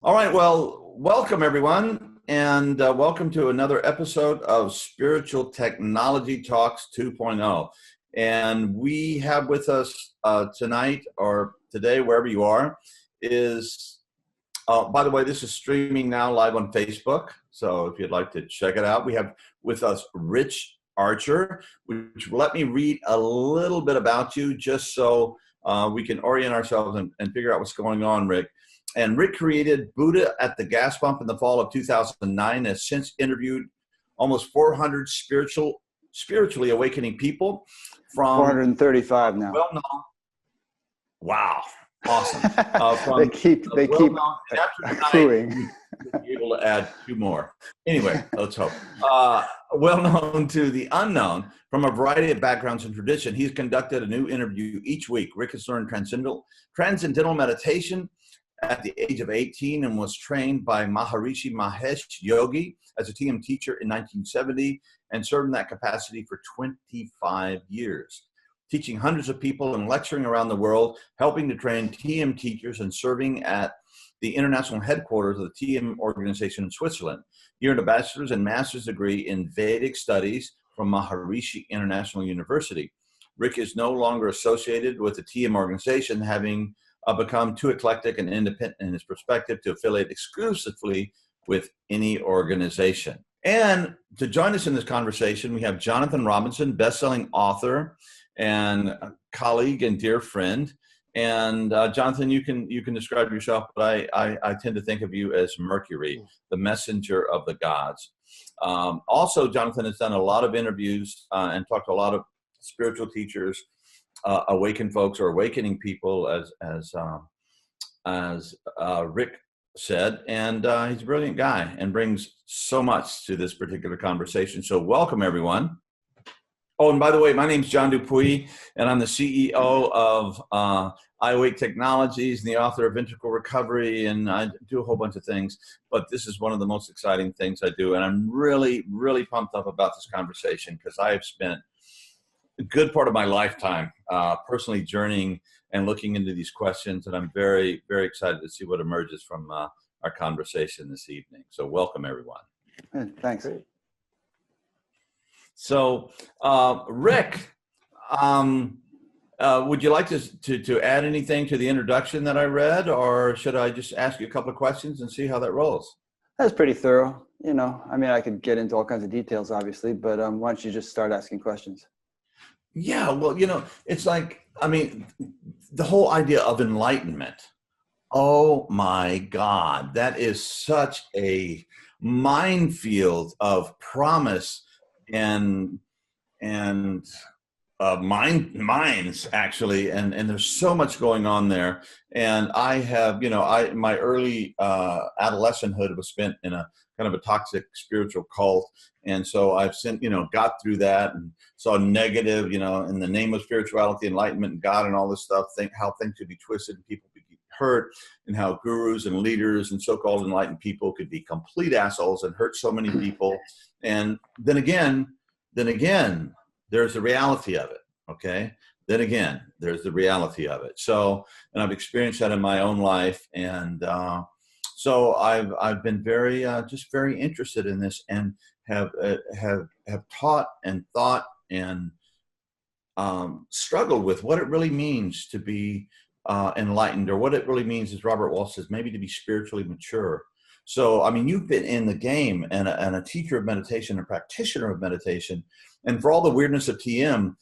All right, well, welcome everyone, and welcome to another episode of Spiritual Technology Talks 2.0. And we have with us tonight or today, wherever you are, is, by the way, this is streaming now live on Facebook. So if you'd like to check it out, we have with us Rich Archer, which let me read a little bit about you just so we can orient ourselves and figure out what's going on, Rick. And Rick created Buddha at the Gas Pump in the fall of 2009, has since interviewed almost 400 spiritually awakening people from 435 now. Well-known. Wow, awesome. They keep accruing. We'll be able to add two more. Anyway, let's hope. Well known to the unknown from a variety of backgrounds and tradition. He's conducted a new interview each week. Rick has learned transcendental meditation at the age of 18 and was trained by Maharishi Mahesh Yogi as a TM teacher in 1970 and served in that capacity for 25 years, teaching hundreds of people and lecturing around the world, helping to train TM teachers and serving at the international headquarters of the TM organization in Switzerland. He earned a bachelor's and master's degree in Vedic studies from Maharishi International University. Rick is no longer associated with the TM organization, having become too eclectic and independent in his perspective to affiliate exclusively with any organization. And to join us in this conversation, we have Jonathan Robinson, best-selling author and colleague and dear friend. And Jonathan, you can describe yourself, but I tend to think of you as Mercury, the messenger of the gods. Also, Jonathan has done a lot of interviews and talked to a lot of spiritual teachers, awakened folks or awakening people, as Rick said, and he's a brilliant guy and brings so much to this particular conversation. So welcome, everyone. Oh, and by the way, my name's John Dupuy, and I'm the CEO of iWake Technologies and the author of Integral Recovery, and I do a whole bunch of things, but this is one of the most exciting things I do, and I'm really, really pumped up about this conversation because I have spent a good part of my lifetime personally journeying and looking into these questions, and I'm very, very excited to see what emerges from our conversation this evening. So welcome, everyone. Thanks. So, Rick, would you like to add anything to the introduction that I read, or should I just ask you a couple of questions and see how that rolls? That's pretty thorough. You know, I mean, I could get into all kinds of details, obviously, but why don't you just start asking questions? Yeah, well, you know, it's like, I mean, the whole idea of enlightenment. Oh my God, that is such a minefield of promise and minds actually, and there's so much going on there. And I have, you know, my early adolescenthood was spent in a kind of a toxic spiritual cult, and so I've since, you know, got through that and saw negative, you know, in the name of spirituality, enlightenment, and God, and all this stuff. How things could be twisted and people could get hurt, and how gurus and leaders and so-called enlightened people could be complete assholes and hurt so many people. And then again, there's the reality of it, okay? Then again, there's the reality of it. So, and I've experienced that in my own life, and so I've been very just very interested in this, and have taught and thought and struggled with what it really means to be enlightened, or what it really means, as Robert Walsh says, maybe to be spiritually mature. So, I mean, you've been in the game and a teacher of meditation, a practitioner of meditation. And for all the weirdness of TM,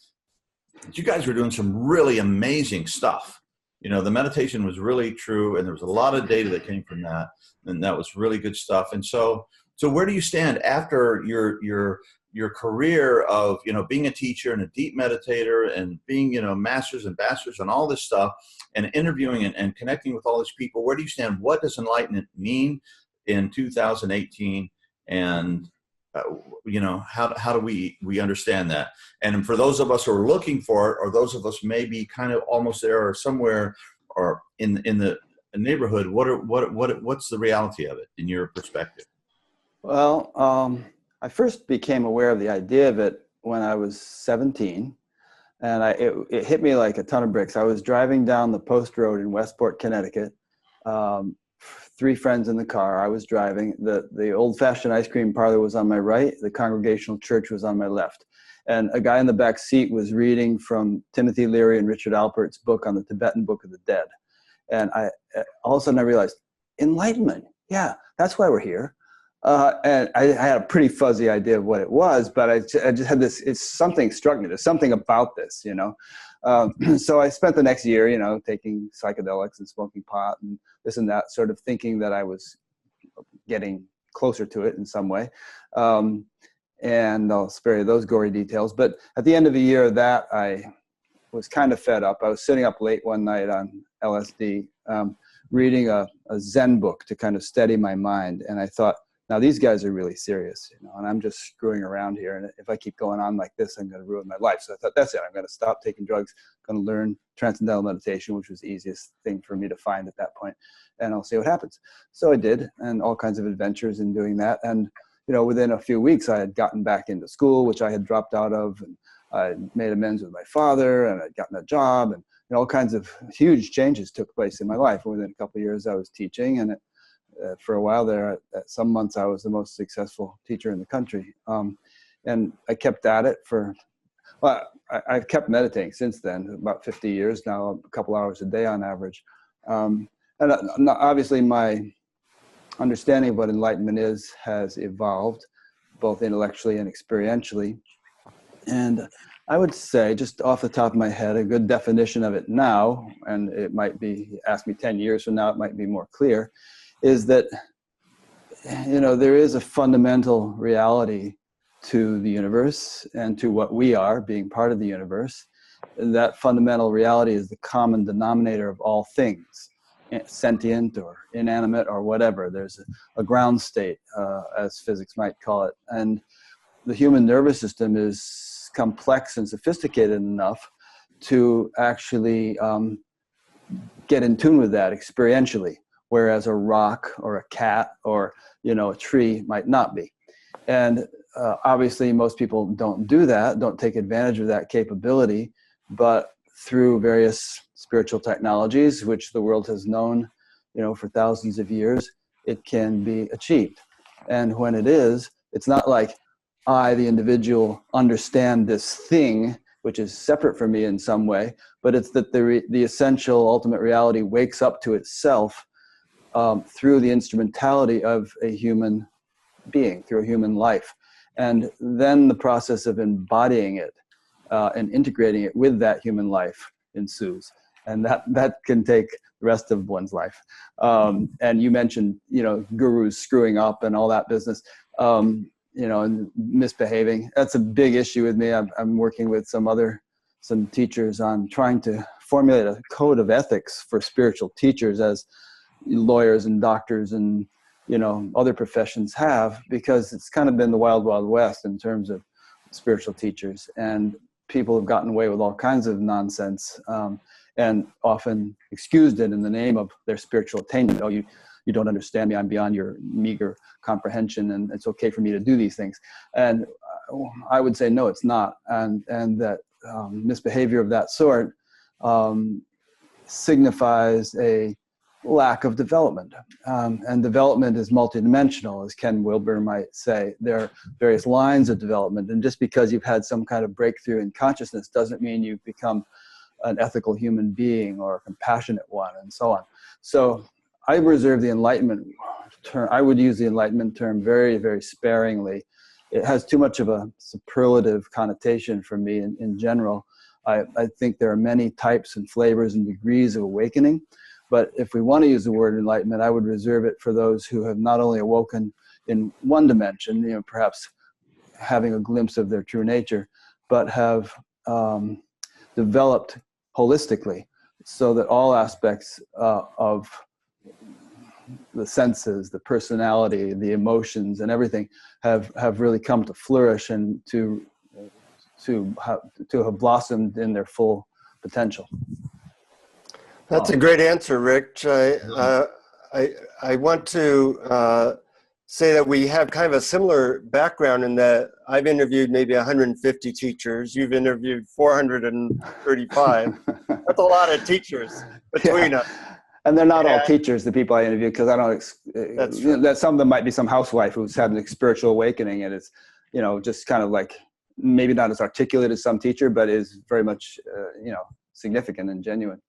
you guys were doing some really amazing stuff. You know, the meditation was really true, and there was a lot of data that came from that, and that was really good stuff. And so where do you stand after your career of, you know, being a teacher and a deep meditator and being, you know, masters and bastards and all this stuff, and interviewing and connecting with all these people? Where do you stand? What does enlightenment mean in 2018? And you know, how do we understand that? And for those of us who are looking for it, or those of us maybe kind of almost there or somewhere or in the neighborhood, what's the reality of it in your perspective? Well, I first became aware of the idea of it when I was 17, and it hit me like a ton of bricks. I was driving down the Post Road in Westport, Connecticut, three friends in the car. I was driving. The old-fashioned ice cream parlor was on my right. The Congregational Church was on my left. And a guy in the back seat was reading from Timothy Leary and Richard Alpert's book on the Tibetan Book of the Dead. And all of a sudden I realized, enlightenment, yeah, that's why we're here. And I had a pretty fuzzy idea of what it was, but I just had this, something struck me. There's something about this, you know. So I spent the next year, you know, taking psychedelics and smoking pot and this and that, sort of thinking that I was getting closer to it in some way. And I'll spare you those gory details. But at the end of the year of that, I was kind of fed up. I was sitting up late one night on LSD, reading a Zen book to kind of steady my mind. And I thought, now these guys are really serious, you know, and I'm just screwing around here. And if I keep going on like this, I'm going to ruin my life. So I thought, that's it. I'm going to stop taking drugs. I'm going to learn transcendental meditation, which was the easiest thing for me to find at that point. And I'll see what happens. So I did, and all kinds of adventures in doing that. And, you know, within a few weeks, I had gotten back into school, which I had dropped out of. And I made amends with my father, and I'd gotten a job, and you know, all kinds of huge changes took place in my life. Within a couple of years, I was teaching, and for a while there, at some months, I was the most successful teacher in the country. And I kept at it for, well, I've kept meditating since then, about 50 years now, a couple hours a day on average. And obviously my understanding of what enlightenment is has evolved, both intellectually and experientially. And I would say, just off the top of my head, a good definition of it now, and it might be, ask me 10 years from now, it might be more clear, is that, you know, there is a fundamental reality to the universe and to what we are, being part of the universe. And that fundamental reality is the common denominator of all things, sentient or inanimate or whatever. There's a ground state, as physics might call it. And the human nervous system is complex and sophisticated enough to actually get in tune with that experientially, whereas a rock or a cat or, you know, a tree might not be. And obviously most people don't do that, don't take advantage of that capability, but through various spiritual technologies, which the world has known, you know, for thousands of years, it can be achieved. And when it is, it's not like I, the individual, understand this thing, which is separate from me in some way, but it's that the essential ultimate reality wakes up to itself through the instrumentality of a human being, through a human life. And then the process of embodying it and integrating it with that human life ensues. And that can take the rest of one's life. And you mentioned, you know, gurus screwing up and all that business, you know, and misbehaving. That's a big issue with me. I'm working with some teachers on trying to formulate a code of ethics for spiritual teachers, as lawyers and doctors and, you know, other professions have, because it's kind of been the wild, wild west in terms of spiritual teachers. And people have gotten away with all kinds of nonsense and often excused it in the name of their spiritual attainment. Oh, you don't understand me. I'm beyond your meager comprehension, and it's okay for me to do these things. And I would say, no, it's not. And that misbehavior of that sort signifies a lack of development. And development is multidimensional, as Ken Wilber might say. There are various lines of development. And just because you've had some kind of breakthrough in consciousness doesn't mean you've become an ethical human being or a compassionate one, and so on. So I reserve the enlightenment term. I would use the enlightenment term very, very sparingly. It has too much of a superlative connotation for me in general. I think there are many types and flavors and degrees of awakening. But if we want to use the word enlightenment, I would reserve it for those who have not only awoken in one dimension, you know, perhaps having a glimpse of their true nature, but have developed holistically, so that all aspects of the senses, the personality, the emotions, and everything have really come to flourish and to have blossomed in their full potential. That's a great answer, Rich. I want to say that we have kind of a similar background in that I've interviewed maybe 150 teachers. You've interviewed 435. That's a lot of teachers between us. And they're not all Yeah. teachers, the people I interview, because I don't, That's you know, true. that some of them might be some housewife who's had a spiritual awakening, and it's, you know, just kind of like, maybe not as articulate as some teacher, but is very much, you know, significant and genuine.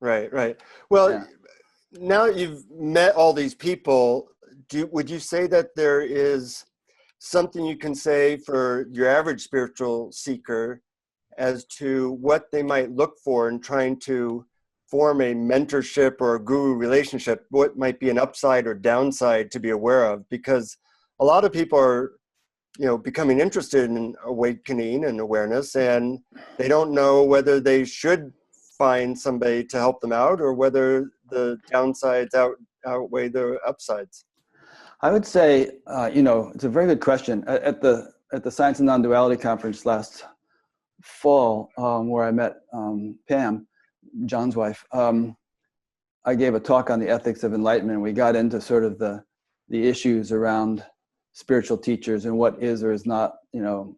Right, right. Well, Yeah. now that you've met all these people, would you say that there is something you can say for your average spiritual seeker as to what they might look for in trying to form a mentorship or a guru relationship? What might be an upside or downside to be aware of? Because a lot of people are, you know, becoming interested in awakening and awareness, and they don't know whether they should find somebody to help them out or whether the downsides outweigh the upsides. I would say, you know, it's a very good question. At the Science and Non-Duality Conference last fall, where I met Pam, John's wife, I gave a talk on the ethics of enlightenment. We got into sort of the issues around spiritual teachers and what is or is not, you know,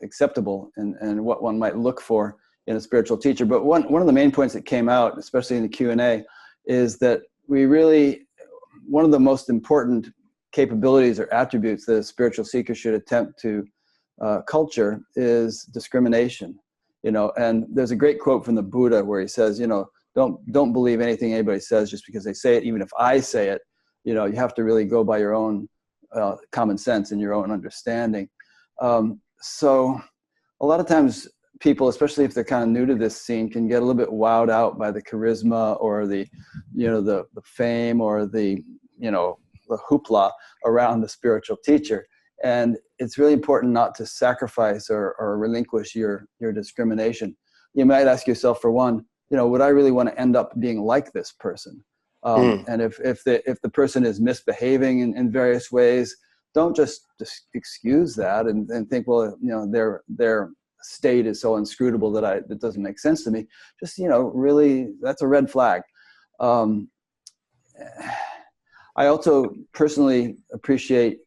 acceptable, and what one might look for in a spiritual teacher. But one of the main points that came out, especially in the Q&A, is that one of the most important capabilities or attributes that a spiritual seeker should attempt to culture is discrimination. You know, and there's a great quote from the Buddha where he says, you know, don't believe anything anybody says just because they say it. Even if I say it, you know, you have to really go by your own common sense and your own understanding. So a lot of times people, especially if they're kind of new to this scene, can get a little bit wowed out by the charisma or the, you know, the fame or the, you know, the hoopla around the spiritual teacher. And it's really important not to sacrifice or relinquish your discrimination. You might ask yourself, for one, you know, would I really want to end up being like this person? And if the person is misbehaving in various ways, don't just excuse that and think, well, you know, their state is so inscrutable that it doesn't make sense to me. Just, you know, really, that's a red flag. I also personally appreciate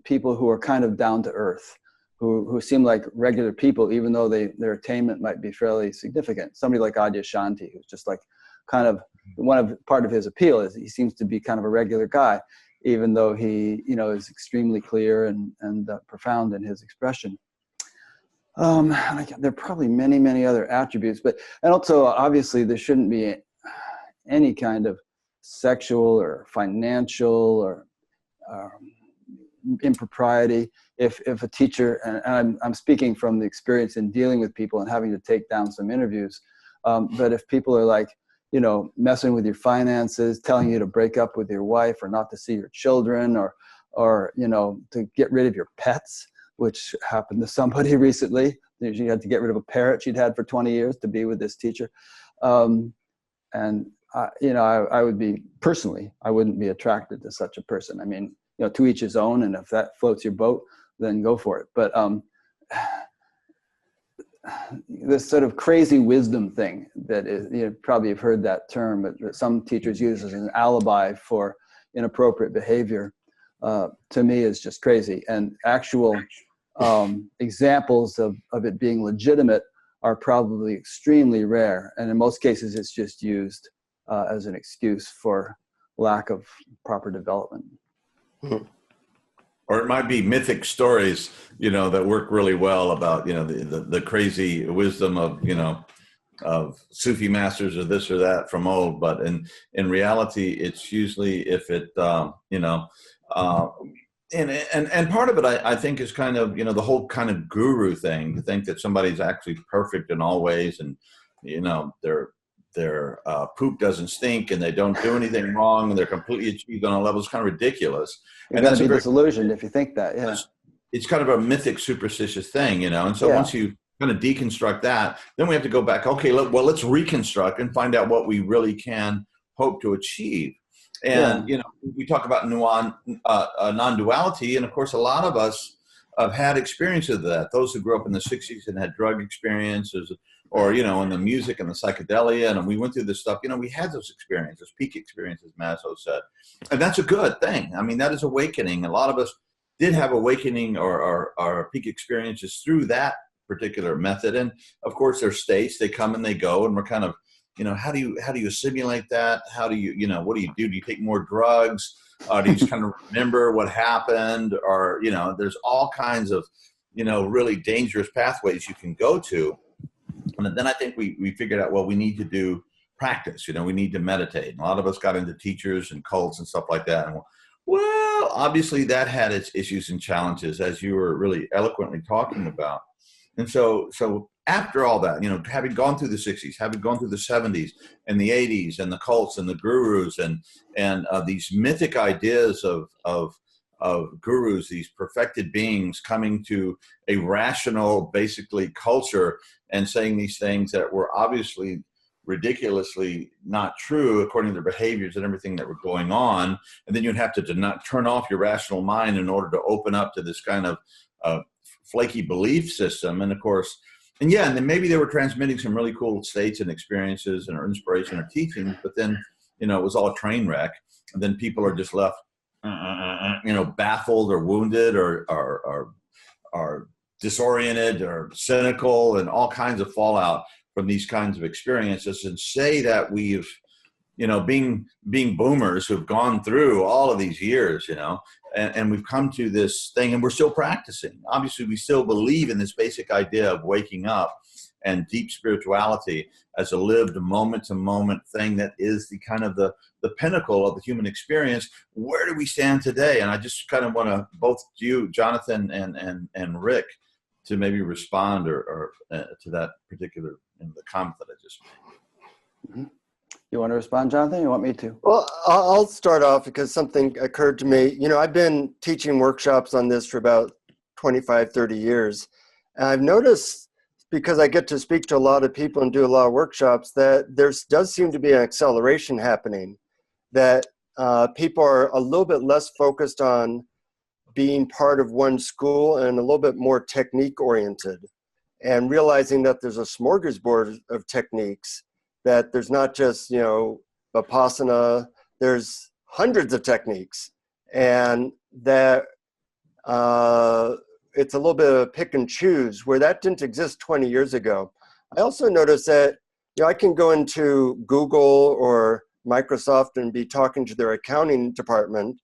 people who are kind of down to earth, who seem like regular people, even though their attainment might be fairly significant. Somebody like Adyashanti, who's just like kind of part of his appeal is he seems to be kind of a regular guy, even though he, you know, is extremely clear and profound in his expression. There are probably many other attributes, and also obviously there shouldn't be any kind of sexual or financial or impropriety. If a teacher, and I'm speaking from the experience in dealing with people and having to take down some interviews, but if people are like, you know, messing with your finances, telling you to break up with your wife or not to see your children, or you know, to get rid of your pets, which happened to somebody recently. She had to get rid of a parrot she'd had for 20 years to be with this teacher. You know, I would be, personally, I wouldn't be attracted to such a person. I mean, you know, to each his own, and if that floats your boat, then go for it. But this sort of crazy wisdom thing that is, you probably have heard that term, but that some teachers use as an alibi for inappropriate behavior, to me is just crazy. And actual examples of it being legitimate are probably extremely rare. And in most cases, it's just used as an excuse for lack of proper development. Or it might be mythic stories, you know, that work really well about, you know, the crazy wisdom of, you know, of Sufi masters or this or that from old. But in reality, it's usually if it, you know, and part of it, I think, is kind of, you know, the whole kind of guru thing, to think that somebody's actually perfect in all ways, and, you know, their poop doesn't stink and they don't do anything wrong and they're completely achieved on a level. It's kind of ridiculous. You're going to be disillusioned if you think that. Yeah, it's kind of a mythic, superstitious thing, you know. And so once you kind of deconstruct that, then we have to go back. Okay, let's reconstruct and find out what we really can hope to achieve. And you know, we talk about non-duality, and of course, a lot of us have had experiences of that. Those who grew up in the '60s and had drug experiences, or, you know, in the music and the psychedelia, and we went through this stuff, you know, we had those experiences, peak experiences, Maslow said. And that's a good thing. I mean, that is awakening. A lot of us did have awakening or peak experiences through that particular method. And of course, there's states, they come and they go, and we're kind of how do you assimilate that? How do you, what do you do? Do you take more drugs? Do you just kind of remember what happened? Or, there's all kinds of, really dangerous pathways you can go to. And then I think we figured out, well, we need to do practice, we need to meditate. And a lot of us got into teachers and cults and stuff like that. And well, obviously that had its issues and challenges, as you were really eloquently talking about. And so after all that, having gone through the 60s, having gone through the 70s and the 80s and the cults and the gurus and these mythic ideas of gurus, these perfected beings coming to a rational, basically, culture and saying these things that were obviously ridiculously not true according to their behaviors and everything that were going on. And then you'd have to not turn off your rational mind in order to open up to this kind of flaky belief system. And of course, and then maybe they were transmitting some really cool states and experiences and or inspiration or teachings, but then, it was all a train wreck. And then people are just left, baffled or wounded or disoriented or cynical and all kinds of fallout from these kinds of experiences. And say that we've, being boomers who've gone through all of these years, and we've come to this thing and we're still practicing. Obviously, we still believe in this basic idea of waking up and deep spirituality as a lived moment-to-moment thing that is the kind of the pinnacle of the human experience. Where do we stand today? And I just kind of want to, both you, Jonathan, and Rick, to maybe respond or to that particular the comment that I just made. Mm-hmm. You want to respond, Jonathan? You want me to? Well, I'll start off because something occurred to me. I've been teaching workshops on this for about 25, 30 years. And I've noticed, because I get to speak to a lot of people and do a lot of workshops, that there does seem to be an acceleration happening, that people are a little bit less focused on being part of one school and a little bit more technique oriented, and realizing that there's a smorgasbord of techniques, that there's not just, Vipassana, there's hundreds of techniques, and that it's a little bit of pick and choose, where that didn't exist 20 years ago. I also noticed that, I can go into Google or Microsoft and be talking to their accounting department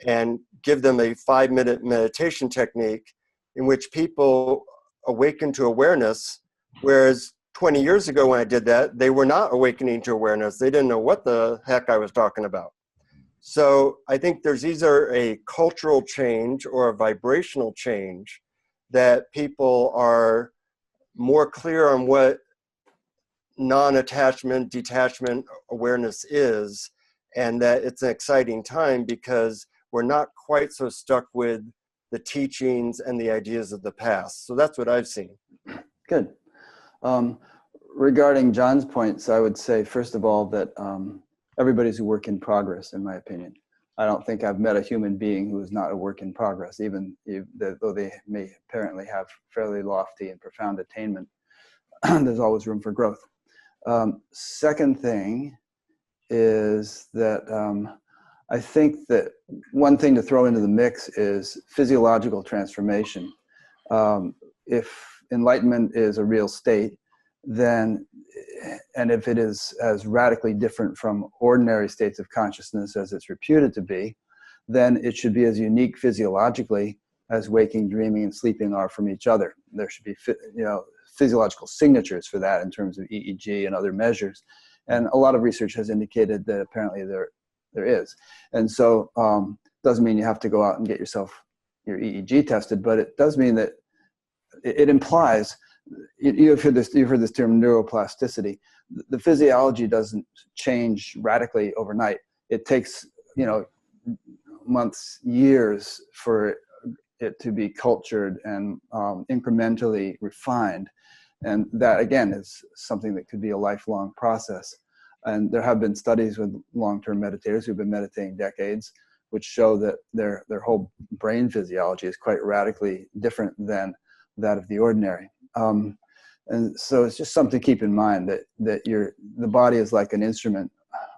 and give them a 5-minute meditation technique in which people awaken to awareness, whereas 20 years ago when I did that, they were not awakening to awareness. They didn't know what the heck I was talking about. So I think there's either a cultural change or a vibrational change, that people are more clear on what non-attachment, detachment awareness is, and that it's an exciting time because we're not quite so stuck with the teachings and the ideas of the past. So that's what I've seen. Good. Regarding John's points, I would say, first of all, that everybody's a work in progress, in my opinion. I don't think I've met a human being who is not a work in progress, even though they may apparently have fairly lofty and profound attainment. There's always room for growth. Second thing is that I think that one thing to throw into the mix is physiological transformation. If enlightenment is a real state, then, and if it is as radically different from ordinary states of consciousness as it's reputed to be, then it should be as unique physiologically as waking, dreaming, and sleeping are from each other. There should be, physiological signatures for that in terms of EEG and other measures. And a lot of research has indicated that apparently there is. And so doesn't mean you have to go out and get yourself your EEG tested, but it does mean that it implies, you've heard this term neuroplasticity. The physiology doesn't change radically overnight. It takes, months, years for it to be cultured and incrementally refined. And that, again, is something that could be a lifelong process. And there have been studies with long-term meditators who've been meditating decades, which show that their whole brain physiology is quite radically different than that of the ordinary. And so it's just something to keep in mind, that the body is like an instrument.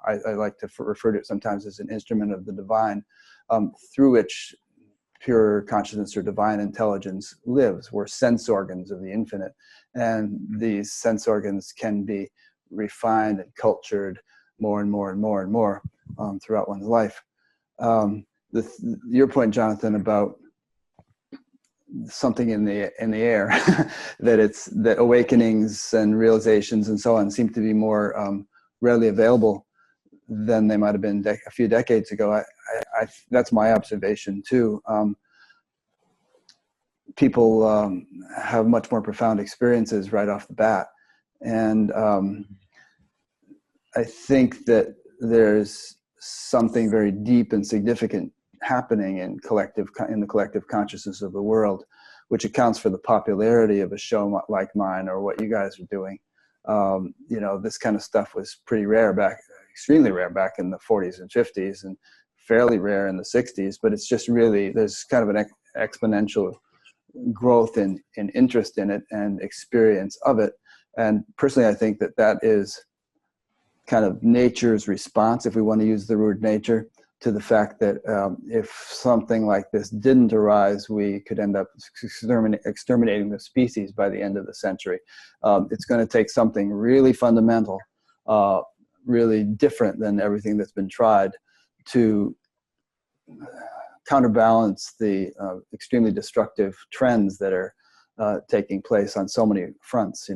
I like to refer to it sometimes as an instrument of the divine, through which pure consciousness or divine intelligence lives. We're sense organs of the infinite. And these sense organs can be refined and cultured more and more and more and more throughout one's life. Your point, Jonathan, about something in the air, that awakenings and realizations and so on seem to be more readily available than they might have been a few decades ago. That's my observation too. People have much more profound experiences right off the bat, and I think that there's something very deep and significant happening in the collective consciousness of the world, which accounts for the popularity of a show like mine or what you guys are doing. This kind of stuff was pretty rare extremely rare back in the 40s and 50s, and fairly rare in the 60s. But it's just really, there's kind of an exponential growth in interest in it and experience of it. And personally, I think that is kind of nature's response, if we want to use the word nature, to the fact that if something like this didn't arise, we could end up exterminating the species by the end of the century. It's going to take something really fundamental, really different than everything that's been tried, to counterbalance the extremely destructive trends that are taking place on so many fronts,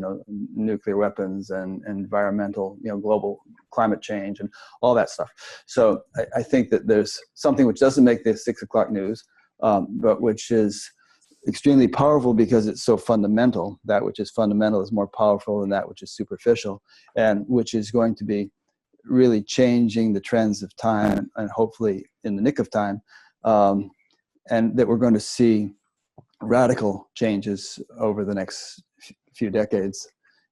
nuclear weapons and environmental, global climate change and all that stuff. So I think that there's something which doesn't make the 6 o'clock news, but which is extremely powerful because it's so fundamental. That which is fundamental is more powerful than that which is superficial, and which is going to be really changing the trends of time, and hopefully in the nick of time, and that we're going to see radical changes over the next few decades,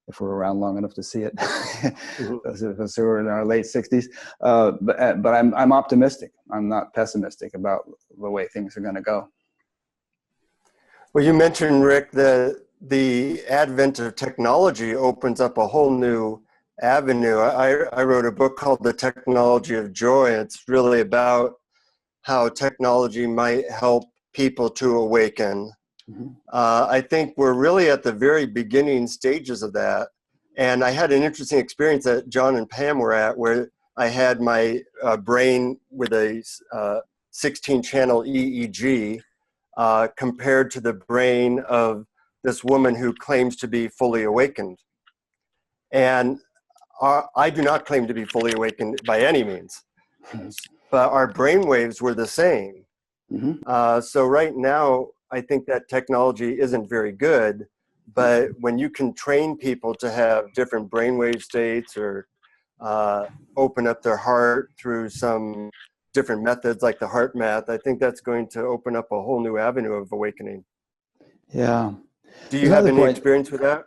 if we're around long enough to see it. Those of us who are in our late 60s. But I'm optimistic. I'm not pessimistic about the way things are going to go. Well, you mentioned, Rick, that the advent of technology opens up a whole new avenue. I wrote a book called The Technology of Joy. It's really about how technology might help people to awaken. I think we're really at the very beginning stages of that. And I had an interesting experience that John and Pam were at, where I had my brain with a 16-channel EEG compared to the brain of this woman who claims to be fully awakened. And I do not claim to be fully awakened by any means, but our brain waves were the same. So right now, I think that technology isn't very good, but when you can train people to have different brainwave states or open up their heart through some different methods like the heart math, I think that's going to open up a whole new avenue of awakening. Yeah. Do you have any experience with that?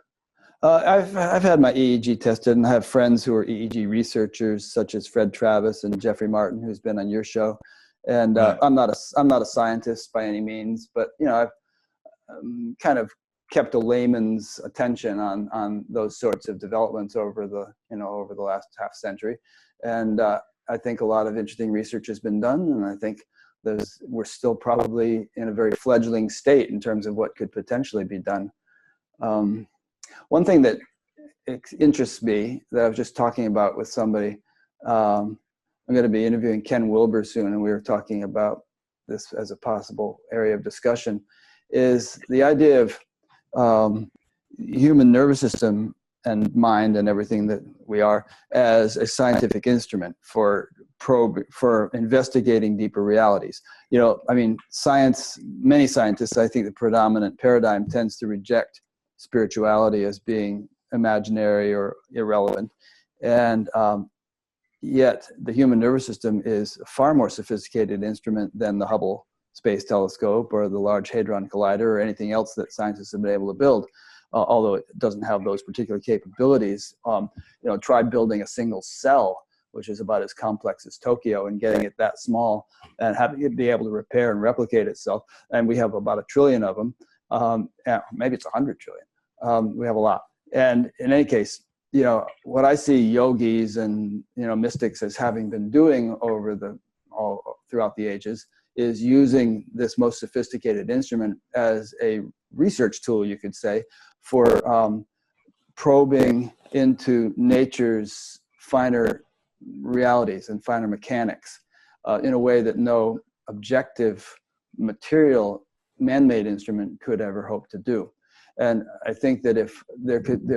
I've had my EEG tested, and I have friends who are EEG researchers, such as Fred Travis and Jeffrey Martin, who's been on your show. And I'm not a scientist by any means, but I've kind of kept a layman's attention on those sorts of developments over the last half century. And I think a lot of interesting research has been done, and I think we're still probably in a very fledgling state in terms of what could potentially be done. One thing that interests me, that I was just talking about with somebody, I'm going to be interviewing Ken Wilber soon, and we were talking about this as a possible area of discussion, is the idea of human nervous system and mind and everything that we are as a scientific instrument for investigating deeper realities. Science, many scientists, I think the predominant paradigm tends to reject spirituality as being imaginary or irrelevant. And yet the human nervous system is a far more sophisticated instrument than the Hubble Space Telescope or the Large Hadron Collider or anything else that scientists have been able to build, although it doesn't have those particular capabilities. Try building a single cell, which is about as complex as Tokyo, and getting it that small and having it be able to repair and replicate itself. And we have about 1 trillion of them. Maybe it's 100 trillion. We have a lot. And in any case, what I see yogis and mystics as having been doing throughout the ages is using this most sophisticated instrument as a research tool, you could say, for probing into nature's finer realities and finer mechanics in a way that no objective material man-made instrument could ever hope to do. And I think that if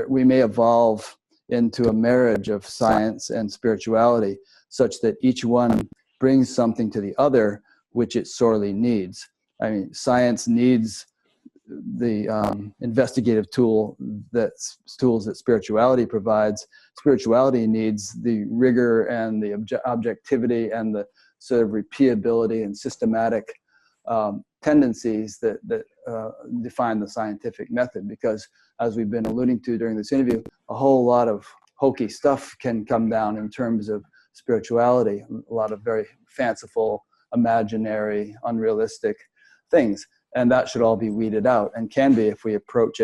we may evolve into a marriage of science and spirituality such that each one brings something to the other which it sorely needs. I mean, science needs the investigative tools that spirituality provides. Spirituality needs the rigor and the objectivity and the sort of repeatability and systematic tendencies that define the scientific method, because as we've been alluding to during this interview, a whole lot of hokey stuff can come down in terms of spirituality, a lot of very fanciful, imaginary, unrealistic things. And that should all be weeded out, and can be if we approach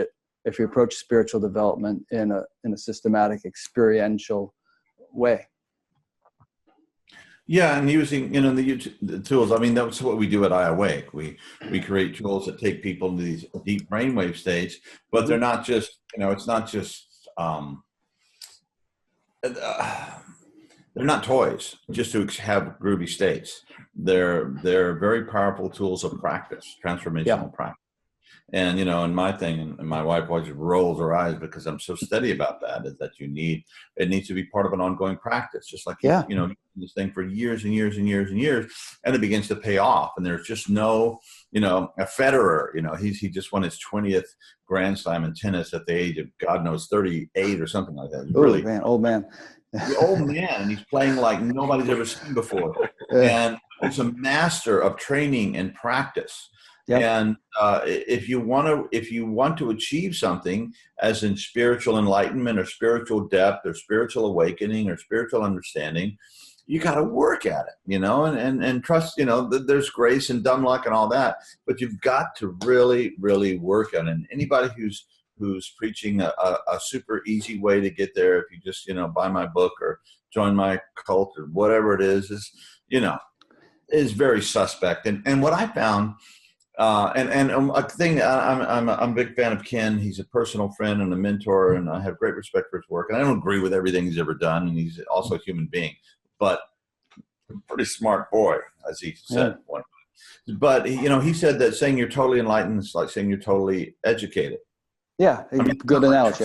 spiritual development in a systematic, experiential way. Yeah, and using the tools. I mean, that's what we do at iAwake. We create tools that take people into these deep brainwave states, but they're not just it's not just they're not toys just to have groovy states. They're very powerful tools of practice, transformational practice. And, and my thing, and my wife always rolls her eyes because I'm so steady about that, is that it needs to be part of an ongoing practice, just like, this thing for years and years and years and years, and it begins to pay off. And there's just no, a Federer, he just won his 20th Grand Slam in tennis at the age of, God knows, 38 or something like that. Really, man, old man. The old man, and he's playing like nobody's ever seen before. And he's a master of training and practice. Yep. And if you want to achieve something, as in spiritual enlightenment or spiritual depth or spiritual awakening or spiritual understanding, you got to work at it, and trust, there's grace and dumb luck and all that, but you've got to really, really work on it. And anybody who's preaching a super easy way to get there, if you just, buy my book or join my cult or whatever it is very suspect. And what I found, and a thing, I'm a big fan of Ken. He's a personal friend and a mentor, and I have great respect for his work. And I don't agree with everything he's ever done, and he's also a human being, but a pretty smart boy, as he said one time. But he said that saying you're totally enlightened is like saying you're totally educated. Yeah, good analogy.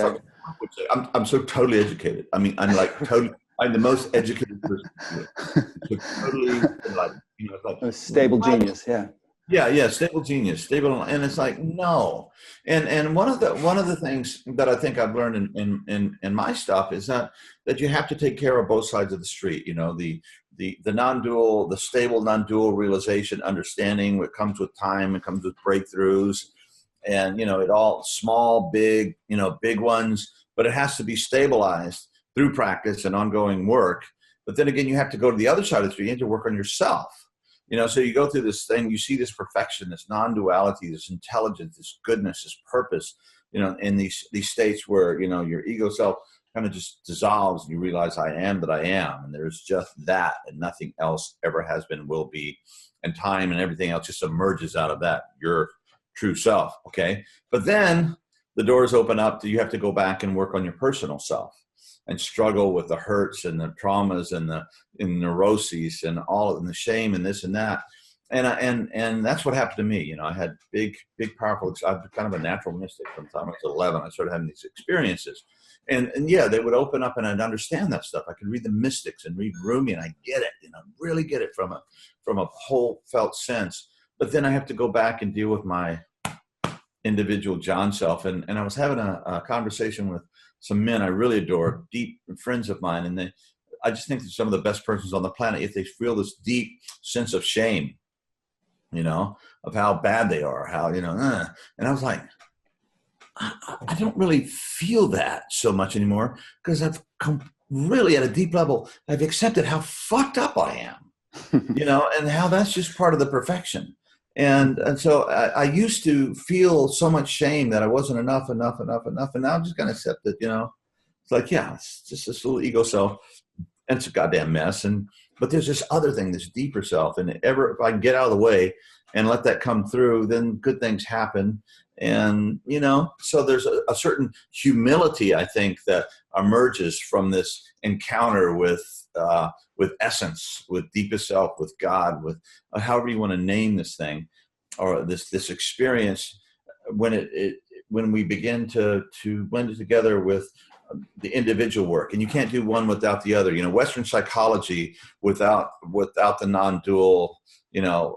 I'm so totally educated. I mean, I'm like totally. I'm the most educated person. So totally enlightened. It's like a stable genius. Yeah. Yeah, stable genius, stable, and it's like no. And one of the things that I think I've learned in my stuff is that you have to take care of both sides of the street. The non-dual, the stable non-dual realization, understanding what comes with time, it comes with breakthroughs, and it all small, big, big ones, but it has to be stabilized through practice and ongoing work. But then again, you have to go to the other side of the street. You have to work on yourself. So you go through this thing, you see this perfection, this non-duality, this intelligence, this goodness, this purpose, in these states where, your ego self kind of just dissolves and you realize I am that I am. And there's just that and nothing else ever has been, will be. And time and everything else just emerges out of that, your true self. Okay. But then the doors open up. You have to go back and work on your personal self and struggle with the hurts and the traumas and the neuroses and all and the shame and this and that. And that's what happened to me. I had big, powerful, I'm kind of a natural mystic from the time I was 11. I started having these experiences. And yeah, they would open up and I'd understand that stuff. I could read the mystics and read Rumi and I get it, really get it from a whole felt sense. But then I have to go back and deal with my individual John self. And I was having a conversation with some men I really adore, deep friends of mine. And I just think they're some of the best persons on the planet if they feel this deep sense of shame, of how bad they are, how, and I was like, I don't really feel that so much anymore because I've come really at a deep level. I've accepted how fucked up I am, and how that's just part of the perfection. And so I used to feel so much shame that I wasn't enough. And now I'm just going to accept it, It's like, yeah, it's just this little ego self. And it's a goddamn mess. But there's this other thing, this deeper self. And if I can get out of the way and let that come through, then good things happen. And, you know, so there's a certain humility, I think, that emerges from this encounter with essence, with deepest self, with God, with however you want to name this thing, or this experience, when we begin to blend it together with the individual work. And you can't do one without the other. You know, Western psychology without the non-dual, you know,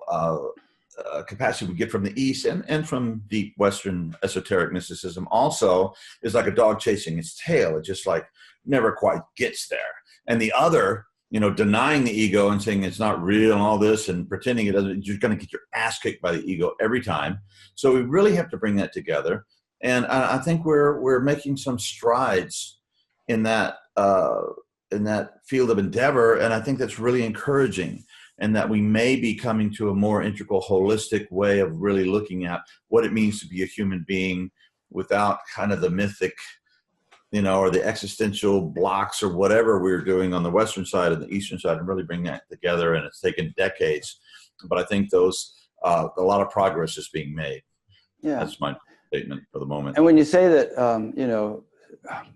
capacity we get from the East and from deep Western esoteric mysticism also is like a dog chasing its tail. It just like never quite gets there. And the other, you know, denying the ego and saying it's not real and all this and pretending it doesn't, you're going to get your ass kicked by the ego every time. So we really have to bring that together. And I think we're making some strides in that field of endeavor. And I think that's really encouraging, and that we may be coming to a more integral, holistic way of really looking at what it means to be a human being without kind of the mythic, you know, or the existential blocks or whatever we're doing on the Western side and the Eastern side, and really bring that together. And it's taken decades, but I think a lot of progress is being made. Yeah. That's my statement for the moment. And when you say that, you know,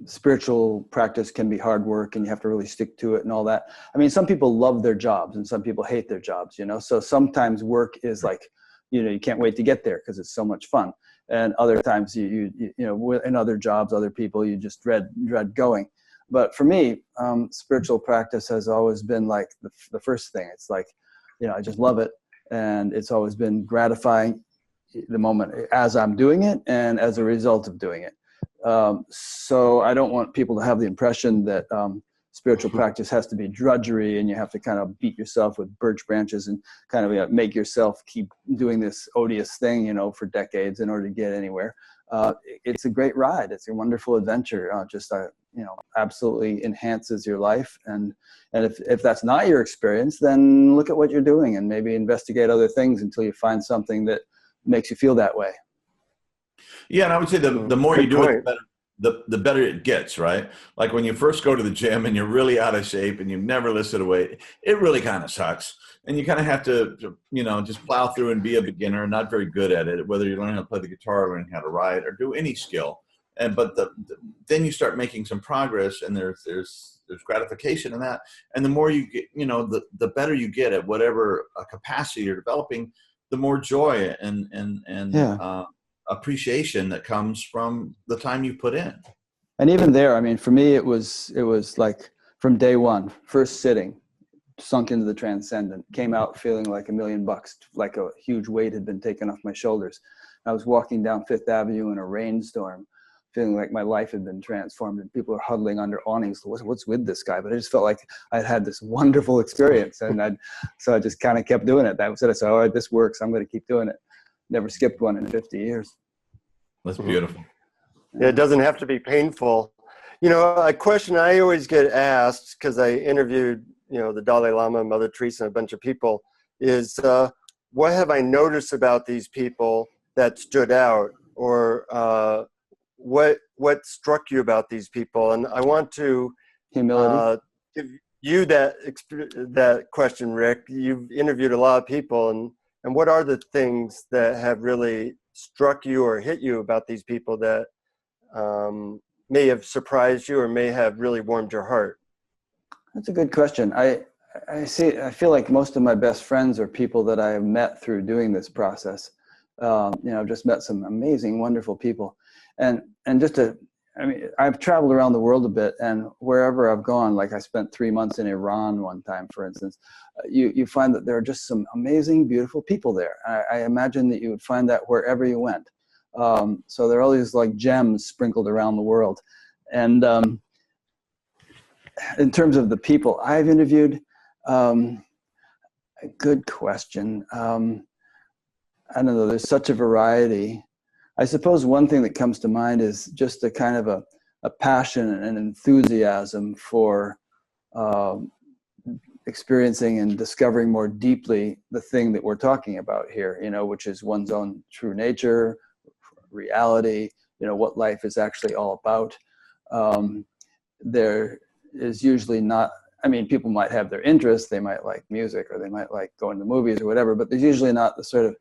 spiritual practice can be hard work and you have to really stick to it and all that. I mean, some people love their jobs and some people hate their jobs, you know, so sometimes work is like, you know, you can't wait to get there because it's so much fun. And other times you know, in other jobs, other people, you just dread going. But for me, spiritual practice has always been like the first thing. It's like, you know, I just love it. And it's always been gratifying the moment as I'm doing it and as a result of doing it. So I don't want people to have the impression that spiritual practice has to be drudgery and you have to kind of beat yourself with birch branches and kind of, you know, make yourself keep doing this odious thing, you know, for decades in order to get anywhere. It's a great ride. It's a wonderful adventure. You know, absolutely enhances your life. And if that's not your experience, then look at what you're doing and maybe investigate other things until you find something that makes you feel that way. Yeah, and I would say the more you do it, the better it gets, right? Like when you first go to the gym and you're really out of shape and you've never lifted a weight, it really kind of sucks. And you kind of have to, you know, just plow through and be a beginner and not very good at it, whether you're learning how to play the guitar or learning how to write or do any skill. But then you start making some progress, and there's gratification in that. And the more you get, you know, the better you get at whatever capacity you're developing, the more joy and appreciation that comes from the time you put in. And even there, I mean, for me, it was like from day one, first sitting, sunk into the transcendent, came out feeling like $1 million, like a huge weight had been taken off my shoulders. I was walking down Fifth Avenue in a rainstorm, feeling like my life had been transformed, and people are huddling under awnings. What's with this guy? But I just felt like I'd had this wonderful experience, and so I just kind of kept doing it. That was it. I said, all right, this works. I'm going to keep doing it. Never skipped one in 50 years. That's beautiful. Yeah, it doesn't have to be painful. You know, a question I always get asked, because I interviewed, you know, the Dalai Lama, Mother Teresa, and a bunch of people, is what have I noticed about these people that stood out, or what struck you about these people? And I want to Humility. Give you that question, Rick. You've interviewed a lot of people, and what are the things that have really struck you or hit you about these people that may have surprised you or may have really warmed your heart? That's a good question. I feel like most of my best friends are people that I have met through doing this process. You know, I've just met some amazing, wonderful people. And I've traveled around the world a bit, and wherever I've gone, like I spent 3 months in Iran one time, for instance, you find that there are just some amazing, beautiful people there. I imagine that you would find that wherever you went. So there are all these like gems sprinkled around the world. And in terms of the people I've interviewed, a good question. I don't know, there's such a variety. I suppose one thing that comes to mind is just a kind of a passion and enthusiasm for experiencing and discovering more deeply the thing that we're talking about here, you know, which is one's own true nature, reality, you know, what life is actually all about. There is usually not, I mean, people might have their interests, they might like music or they might like going to movies or whatever, but there's usually not the sort of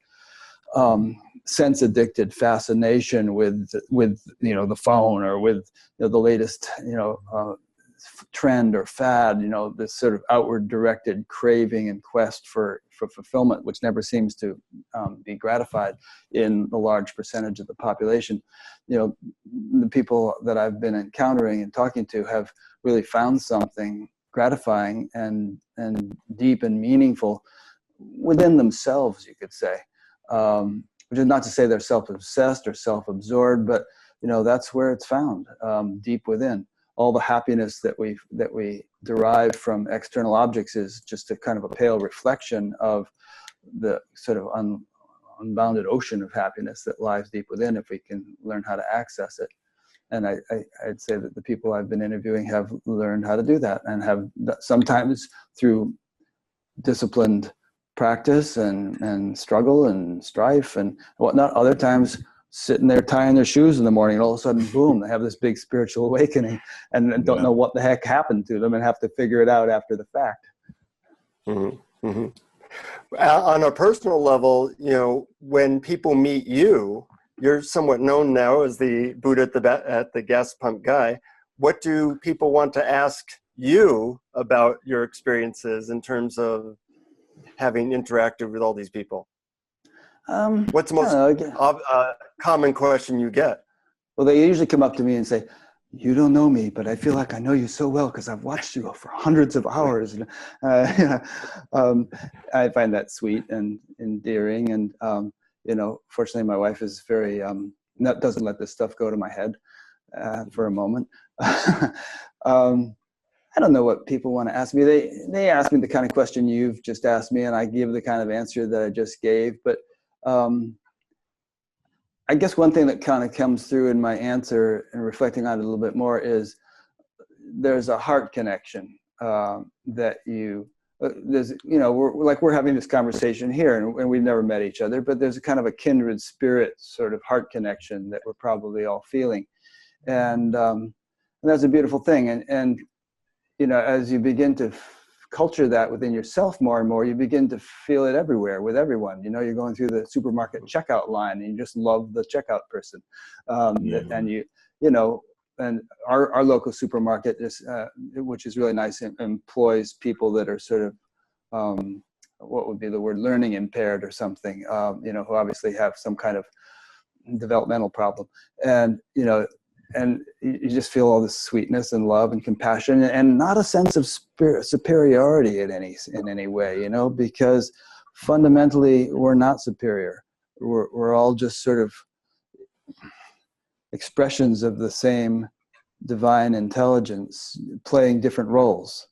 sense addicted fascination with the phone, or with the latest trend or fad, this sort of outward directed craving and quest for fulfillment, which never seems to be gratified in the large percentage of the population. The people that I've been encountering and talking to have really found something gratifying and deep and meaningful within themselves, you could say. Which is not to say they're self-obsessed or self-absorbed, but that's where it's found, deep within. All the happiness that we derive from external objects is just a kind of a pale reflection of the sort of unbounded ocean of happiness that lies deep within, if we can learn how to access it. And I'd say that the people I've been interviewing have learned how to do that, and have sometimes through disciplined practice and struggle and strife and whatnot. Other times sitting there tying their shoes in the morning, and all of a sudden, boom, they have this big spiritual awakening and don't know what the heck happened to them, and have to figure it out after the fact. Mm-hmm. Mm-hmm. On a personal level, when people meet you, you're somewhat known now as the Buddha at the gas pump guy. What do people want to ask you about your experiences in terms of having interacted with all these people? What's the most common question you get? Well, they usually come up to me and say, "You don't know me, but I feel like I know you so well because I've watched you for hundreds of hours." And, I find that sweet and endearing. And, fortunately, my wife is very, doesn't let this stuff go to my head for a moment. I don't know what people want to ask me. They ask me the kind of question you've just asked me, and I give the kind of answer that I just gave. But I guess one thing that kind of comes through in my answer, and reflecting on it a little bit more, is there's a heart connection that we're having this conversation here, and we've never met each other, but there's a kind of a kindred spirit sort of heart connection that we're probably all feeling, and that's a beautiful thing. And as you begin to culture that within yourself more and more, you begin to feel it everywhere with everyone. You're going through the supermarket checkout line, and you just love the checkout person. And our local supermarket is, which is really nice, employs people that are sort of, what would be the word, learning impaired or something, who obviously have some kind of developmental problem. And, and you just feel all this sweetness and love and compassion, and not a sense of superiority in any way, because fundamentally we're not superior. We're all just sort of expressions of the same divine intelligence playing different roles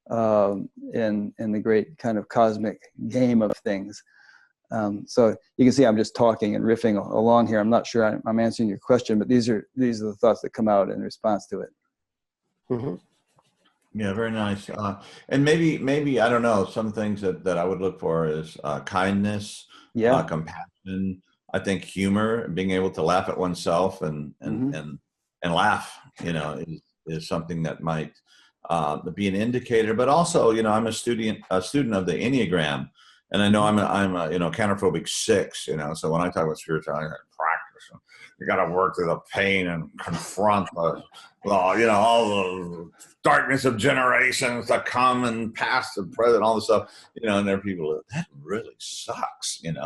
in the great kind of cosmic game of things. So you can see I'm just talking and riffing along here. I'm not sure I'm answering your question, but these are the thoughts that come out in response to it. Mm-hmm. Yeah, very nice. And maybe I don't know, some things that I would look for is kindness, compassion. I think humor, being able to laugh at oneself and laugh, is something that might be an indicator. But also, I'm a student of the Enneagram. And I know I'm a counterphobic 6, so when I talk about spirituality, I practice. You got to work through the pain and confront all the darkness of generations, the common past and present, all this stuff, and there are people that really sucks, and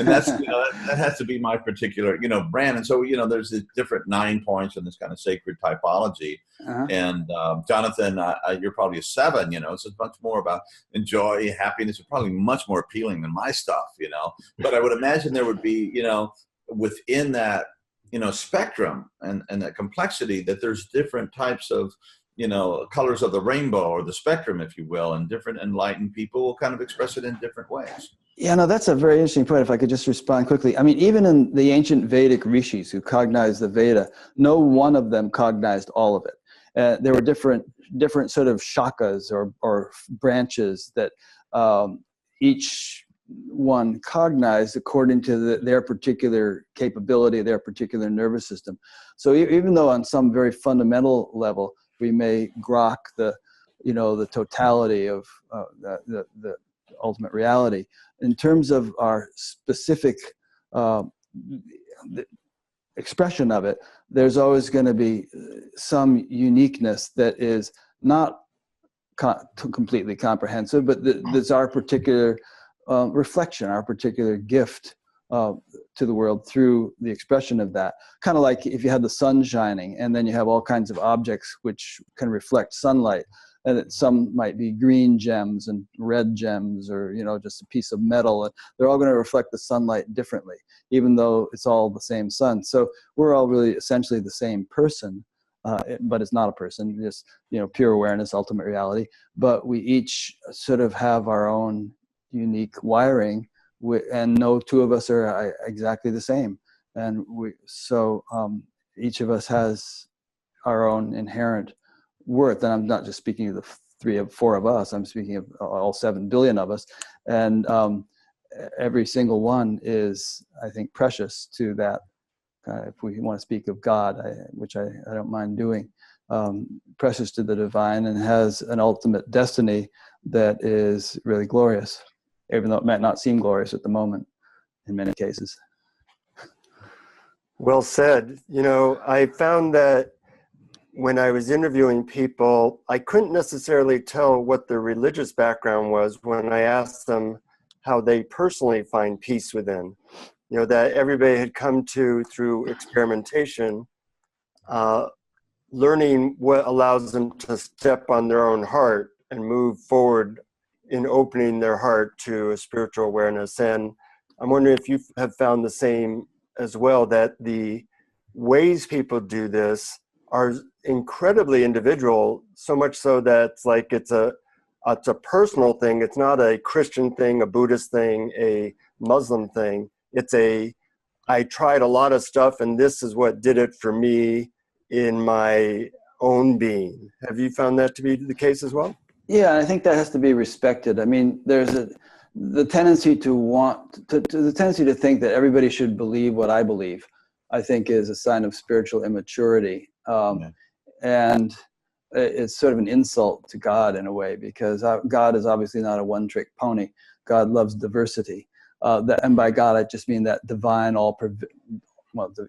that's, that has to be my particular, brand. And so, there's these different 9 points in this kind of sacred typology. Uh-huh. And Jonathan, you're probably a 7, so it's much more about joy, happiness, are probably much more appealing than my stuff, but I would imagine there would be, within that, spectrum and that complexity, that there's different types of, colors of the rainbow, or the spectrum, if you will, and different enlightened people will kind of express it in different ways. Yeah, no, that's a very interesting point. If I could just respond quickly. I mean, even in the ancient Vedic rishis who cognized the Veda, no one of them cognized all of it. There were different sort of shakas or branches that each one cognized according to their particular capability, their particular nervous system. So even though on some very fundamental level we may grok the totality of the ultimate reality, in terms of our specific the expression of it, there's always going to be some uniqueness that is not completely comprehensive, but that's our particular reflection, our particular gift to the world through the expression of that. Kind of like if you had the sun shining and then you have all kinds of objects which can reflect sunlight, and some might be green gems and red gems, or just a piece of metal, and they're all going to reflect the sunlight differently, even though it's all the same sun. So we're all really essentially the same person, but it's not a person, just pure awareness, ultimate reality. But we each sort of have our own unique wiring, and no two of us are exactly the same. And each of us has our own inherent worth. And I'm not just speaking of the 3 or 4 of us, I'm speaking of all 7 billion of us. And every single one is, I think, precious to that. If we want to speak of God, which I don't mind doing, precious to the divine, and has an ultimate destiny that is really glorious, even though it might not seem glorious at the moment in many cases. Well said. I found that when I was interviewing people, I couldn't necessarily tell what their religious background was when I asked them how they personally find peace within. That everybody had come to through experimentation, learning what allows them to step on their own heart and move forward in opening their heart to a spiritual awareness. And I'm wondering if you have found the same as well, that the ways people do this are incredibly individual, so much so that it's a personal thing. It's not a Christian thing, a Buddhist thing, a Muslim thing. It's I tried a lot of stuff, and this is what did it for me in my own being. Have you found that to be the case as well? Yeah, I think that has to be respected. I mean, there's the tendency to think that everybody should believe what I believe, I think, is a sign of spiritual immaturity. And it's sort of an insult to God in a way, because God is obviously not a one-trick pony. God loves diversity. And by God, I just mean that divine,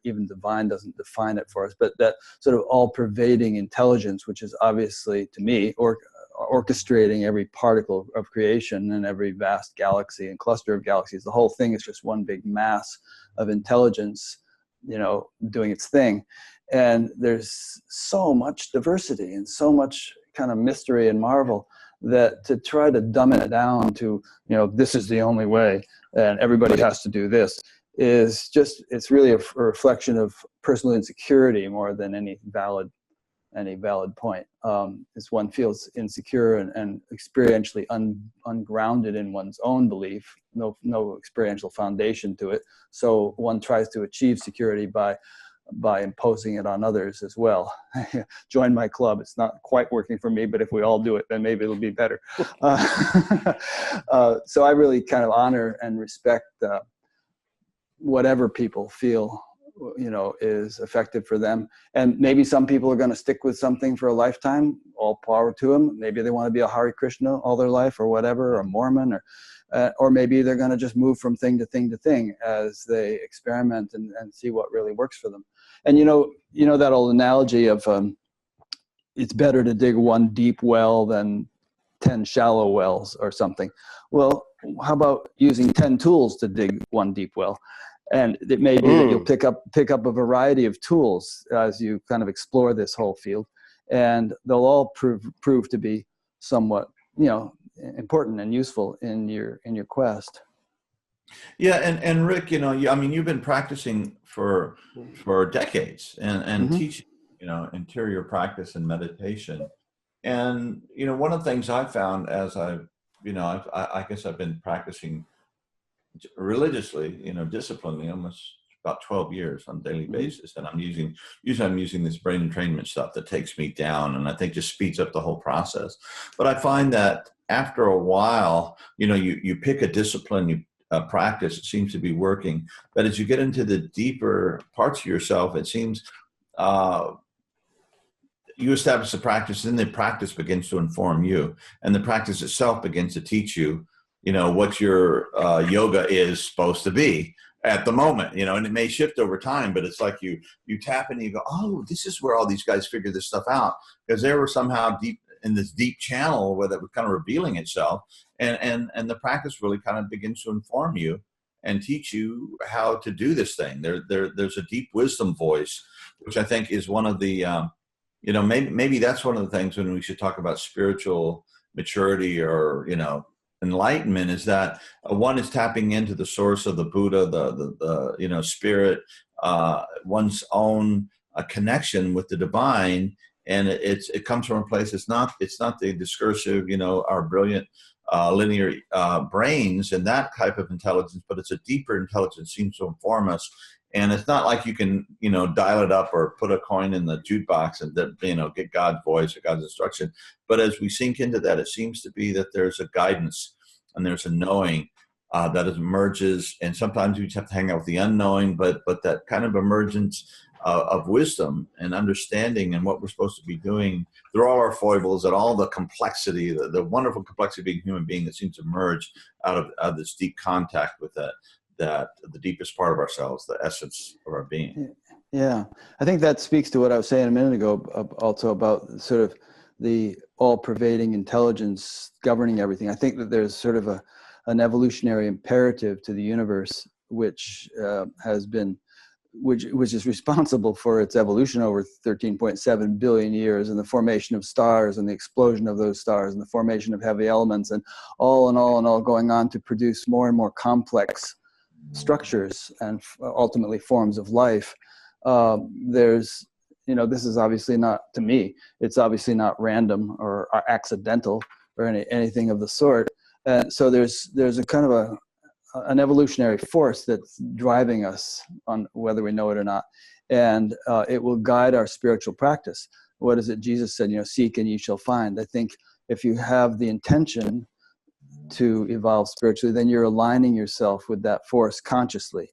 even divine doesn't define it for us, but that sort of all-pervading intelligence, which is obviously, to me, orchestrating every particle of creation and every vast galaxy and cluster of galaxies. The whole thing is just one big mass of intelligence, doing its thing. And there's so much diversity and so much kind of mystery and marvel that to try to dumb it down to, this is the only way and everybody has to do this is just, it's really a reflection of personal insecurity more than any valid point. As one feels insecure and experientially ungrounded in one's own belief, no experiential foundation to it. So one tries to achieve security by imposing it on others as well. Join my club. It's not quite working for me, but if we all do it, then maybe it'll be better. So I really kind of honor and respect whatever people feel is effective for them. And maybe some people are going to stick with something for a lifetime. All power to them. Maybe they want to be a Hare Krishna all their life or whatever, or a Mormon, or maybe they're going to just move from thing to thing to thing as they experiment and see what really works for them. And that old analogy of it's better to dig one deep well than 10 shallow wells or something. Well, how about using 10 tools to dig one deep well? And it may be that you'll pick up a variety of tools as you kind of explore this whole field, and they'll all prove to be somewhat, important and useful in your quest. Yeah, and Rick, you've been practicing for decades and teaching, interior practice and meditation. And one of the things I found as I guess I've been practicing religiously, disciplinedly, almost about 12 years on a daily basis. And I'm using this brain entrainment stuff that takes me down, and I think just speeds up the whole process. But I find that after a while, you pick a discipline, you practice, it seems to be working. But as you get into the deeper parts of yourself, it seems you establish the practice, and the practice begins to inform you, and the practice itself begins to teach you, what your yoga is supposed to be. at the moment, you know, and it may shift over time, but it's like you tap in and you go, oh, this is where all these guys figured this stuff out, because they were somehow deep in this deep channel where that was kind of revealing itself, and the practice really kind of begins to inform you and teach you how to do this thing. There's a deep wisdom voice, which I think is one of the, you know, maybe that's one of the things when we should talk about spiritual maturity or, you know, enlightenment, is that one is tapping into the source of the Buddha, the you know, spirit, one's own connection with the divine, and it comes from a place. It's not the discursive, you know, our brilliant linear brains and that type of intelligence, but it's a deeper intelligence seems to inform us. And it's not like you can, you know, dial it up or put a coin in the jukebox and that, you know, get God's voice or God's instruction. But as we sink into that, it seems to be that there's a guidance and there's a knowing that emerges. And sometimes you just have to hang out with the unknowing, but that kind of emergence of wisdom and understanding and what we're supposed to be doing through all our foibles and all the complexity, the wonderful complexity of being a human being that seems to emerge out of this deep contact with that the deepest part of ourselves, the essence of our being. Yeah, I think that speaks to what I was saying a minute ago, also about sort of the all-pervading intelligence governing everything. I think that there's sort of an evolutionary imperative to the universe, which is responsible for its evolution over 13.7 billion years, and the formation of stars and the explosion of those stars and the formation of heavy elements, and all going on to produce more and more complex structures and ultimately forms of life. There's, you know, this is obviously not, to me, it's obviously not random or accidental or anything of the sort. So there's a kind of an evolutionary force that's driving us on whether we know it or not. And it will guide our spiritual practice. What is it Jesus said, you know, seek and ye shall find. I think if you have the intention to evolve spiritually, then you're aligning yourself with that force consciously.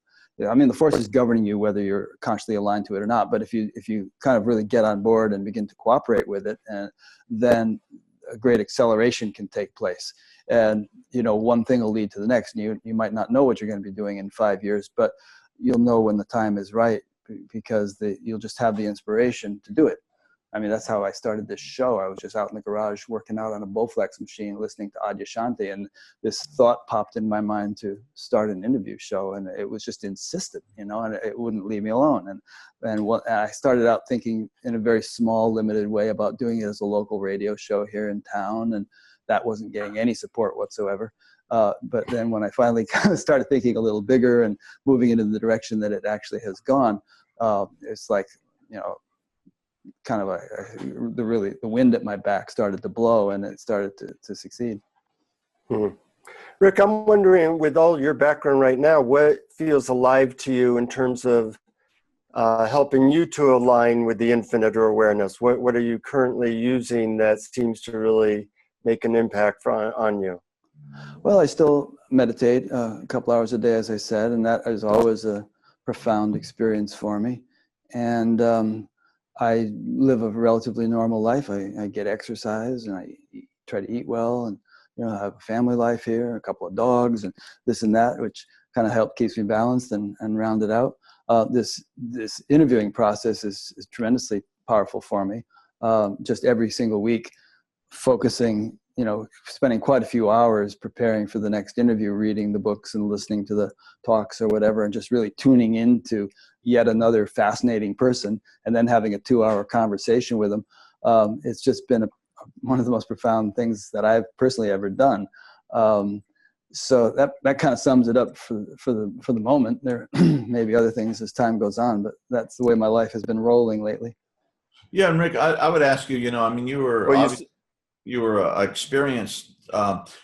I mean, the force is governing you whether you're consciously aligned to it or not. But if you kind of really get on board and begin to cooperate with it, and then a great acceleration can take place. And, you know, one thing will lead to the next. And you might not know what you're going to be doing in 5 years, but you'll know when the time is right, because you'll just have the inspiration to do it. I mean, that's how I started this show. I was just out in the garage working out on a Bowflex machine, listening to Adyashanti, and this thought popped in my mind to start an interview show, and it was just insistent, you know, and it wouldn't leave me alone. And I started out thinking in a very small, limited way about doing it as a local radio show here in town, and that wasn't getting any support whatsoever. But then when I finally kind of started thinking a little bigger and moving into the direction that it actually has gone, it's like, you know, kind of the wind at my back started to blow, and it started to succeed. Mm-hmm. Rick, I'm wondering, with all your background right now, what feels alive to you in terms of helping you to align with the infinite or awareness? What are you currently using that seems to really make an impact on you? Well, I still meditate a couple hours a day, as I said, and that is always a profound experience for me. And I live a relatively normal life. I get exercise, and I try to eat well, and, you know, I have a family life here, a couple of dogs, and this and that, which kind of keeps me balanced and rounded out. This interviewing process is tremendously powerful for me. Just every single week, focusing, you know, spending quite a few hours preparing for the next interview, reading the books and listening to the talks or whatever, and just really tuning into yet another fascinating person, and then having a 2-hour conversation with them. It's just been one of the most profound things that I've personally ever done. So that kind of sums it up for the moment. There may be other things as time goes on, but that's the way my life has been rolling lately. Yeah, and Rick, I would ask you, you know, I mean, you were an experienced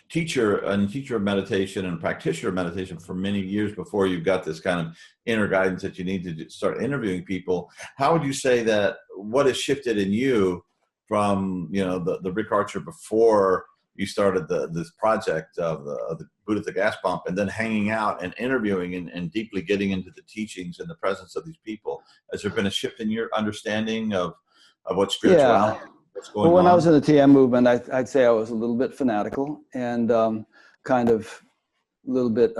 teacher of meditation and practitioner of meditation for many years before you got this kind of inner guidance that you need to start interviewing people. How would you say that what has shifted in you from, you know, the Rick Archer before you started this project of the Buddha at the gas pump, and then hanging out and interviewing and deeply getting into the teachings and the presence of these people? Has there been a shift in your understanding of what spirituality? Yeah. Well, when I was in the TM movement, I'd say I was a little bit fanatical and kind of a little bit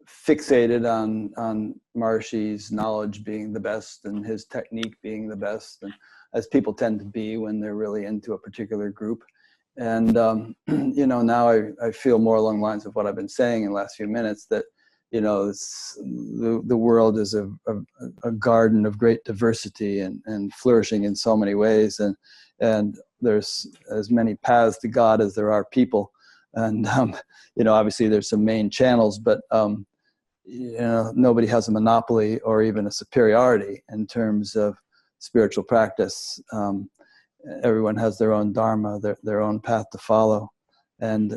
fixated on Maharishi's knowledge being the best and his technique being the best, and as people tend to be when they're really into a particular group. And you know, now I feel more along the lines of what I've been saying in the last few minutes, that you know, the world is a garden of great diversity and flourishing in so many ways, and there's as many paths to God as there are people. And you know, obviously there's some main channels, but you know, nobody has a monopoly or even a superiority in terms of spiritual practice. Everyone has their own dharma, their own path to follow. And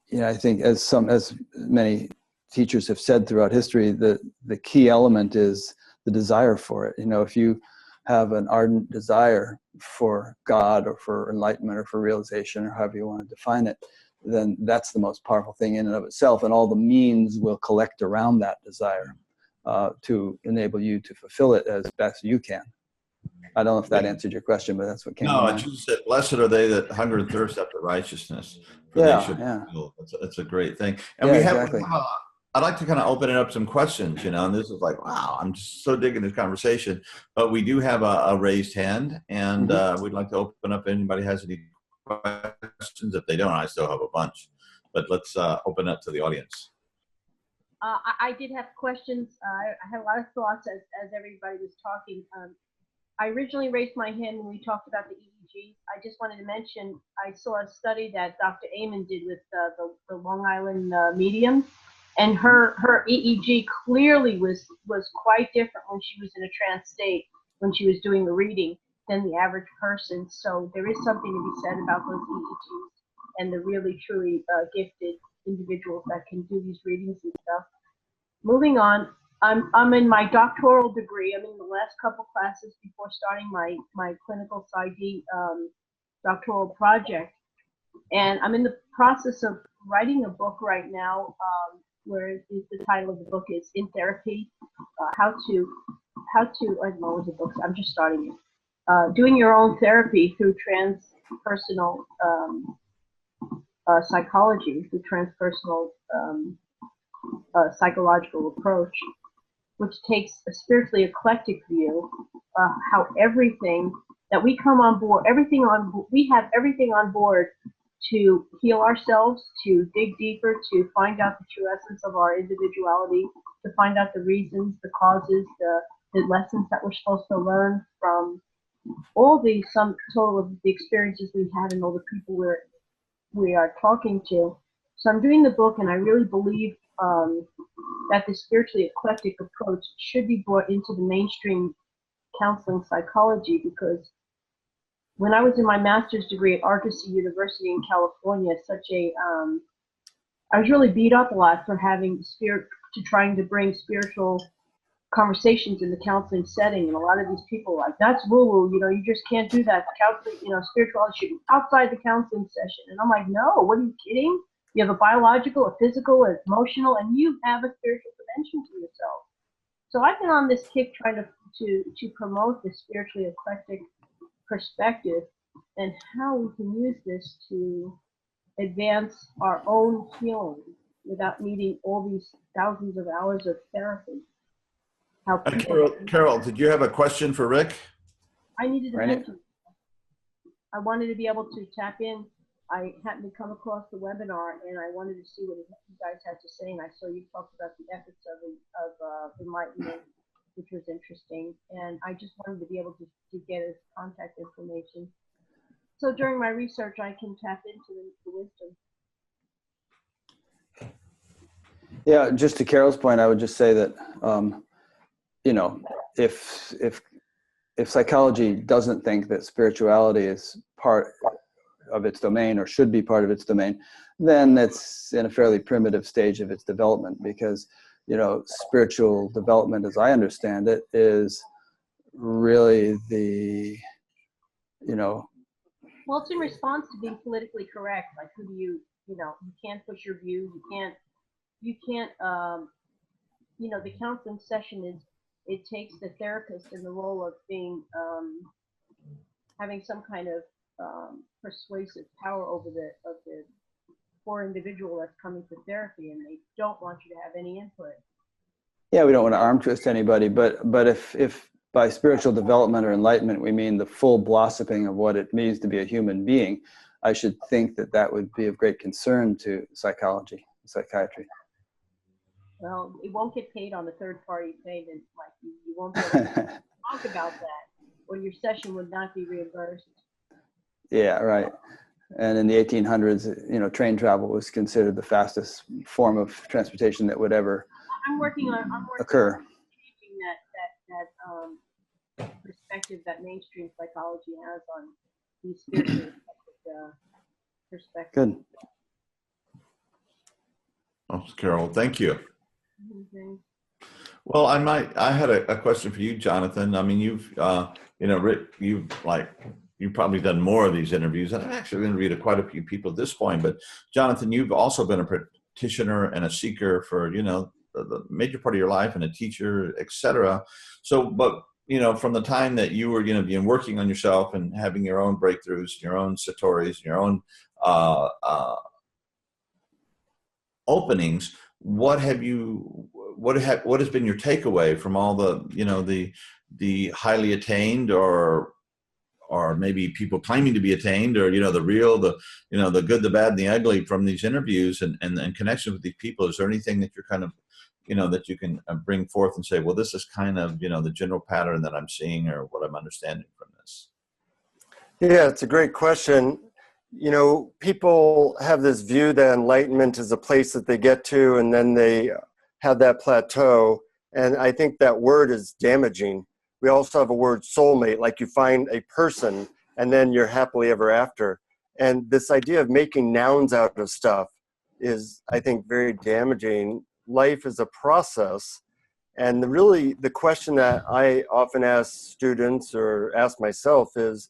you know, I think as many teachers have said throughout history, the key element is the desire for it. You know, if you have an ardent desire for God or for enlightenment or for realization or however you want to define it, then that's the most powerful thing in and of itself, and all the means will collect around that desire to enable you to fulfill it as best you can. I don't know if that answered your question, but that's what came to mind. No, I just said, blessed are they that hunger and thirst after righteousness, for they should be filled. That's a great thing. And yeah, we have, exactly. I'd like to kind of open it up some questions, you know, and this is like, wow, I'm just so digging this conversation. But we do have a raised hand, and we'd like to open up if anybody has any questions. If they don't, I still have a bunch. But let's open up to the audience. I did have questions. I had a lot of thoughts as everybody was talking. I originally raised my hand when we talked about the EEG. I just wanted to mention, I saw a study that Dr. Amen did with the Long Island medium, and her EEG clearly was quite different when she was in a trance state, when she was doing the reading, than the average person. So there is something to be said about those EEGs and the really, truly gifted individuals that can do these readings and stuff. Moving on. I'm in my doctoral degree. I'm in the last couple classes before starting my clinical PsyD doctoral project. And I'm in the process of writing a book right now, where the title of the book is In Therapy, how to, I don't know what the book, I'm just starting it. Doing your own therapy through transpersonal psychology, through transpersonal psychological approach, which takes a spiritually eclectic view of how everything that we come on board, we have everything on board to heal ourselves, to dig deeper, to find out the true essence of our individuality, to find out the reasons, the causes, the lessons that we're supposed to learn from all the sum total of the experiences we've had and all the people we are talking to. So I'm doing the book, and I really believe that the spiritually eclectic approach should be brought into the mainstream counseling psychology, because when I was in my master's degree at Argosy University in California, I was really beat up a lot for trying to bring spiritual conversations in the counseling setting, and a lot of these people were like, that's woo-woo, you know, you just can't do that. Counseling, you know, spirituality should be outside the counseling session. And I'm like, no, what are you kidding? You have a biological, a physical, an emotional, and you have a spiritual dimension to yourself. So I've been on this kick trying to promote the spiritually eclectic perspective and how we can use this to advance our own healing without needing all these thousands of hours of therapy. Carol, did you have a question for Rick? I needed to mention. I wanted to be able to tap in. I happened to come across the webinar, and I wanted to see what you guys had to say. And I saw you talked about the ethics of enlightenment, which was interesting. And I just wanted to be able to get his contact information, so during my research I can tap into the wisdom. Yeah, just to Carol's point, I would just say that you know, if psychology doesn't think that spirituality is part of its domain or should be part of its domain, then it's in a fairly primitive stage of its development, because, you know, spiritual development, as I understand it, is really the, you know. Well, it's in response to being politically correct. Like, who do you know, you can't push your views. You can't, you know, the counseling session it takes the therapist in the role of being, having some kind of persuasive power over the poor individual that's coming to therapy, and they don't want you to have any input. Yeah, we don't want to arm twist anybody, but if by spiritual development or enlightenment we mean the full blossoming of what it means to be a human being, I should think that that would be of great concern to psychology, psychiatry. Well, it won't get paid on the third-party payment, like you won't be able to talk about that, or your session would not be reimbursed. Yeah, right. And in the 1800s, you know, train travel was considered the fastest form of transportation that would ever occur. On changing that perspective that mainstream psychology has on these spiritual perspectives. Good. Oh, Carol, thank you. Mm-hmm. Well, I had a question for you, Jonathan. I mean, you've, Rick, you've probably done more of these interviews, and I've actually interviewed quite a few people at this point. But Jonathan, you've also been a practitioner and a seeker for, you know, the major part of your life, and a teacher, etc. So, but from the time that you were, being working on yourself and having your own breakthroughs, your own satoris, your own openings, what has been your takeaway from all the highly attained or maybe people claiming to be attained, or the real, the good, the bad, and the ugly from these interviews and connections with these people? Is there anything that you're kind of that you can bring forth and say, well, this is kind of the general pattern that I'm seeing, or what I'm understanding from this? Yeah, it's a great question. People have this view that enlightenment is a place that they get to and then they have that plateau. And I think that word is damaging. We also have a word soulmate, like you find a person and then you're happily ever after. And this idea of making nouns out of stuff is, I think, very damaging. Life is a process. And the question that I often ask students or ask myself is,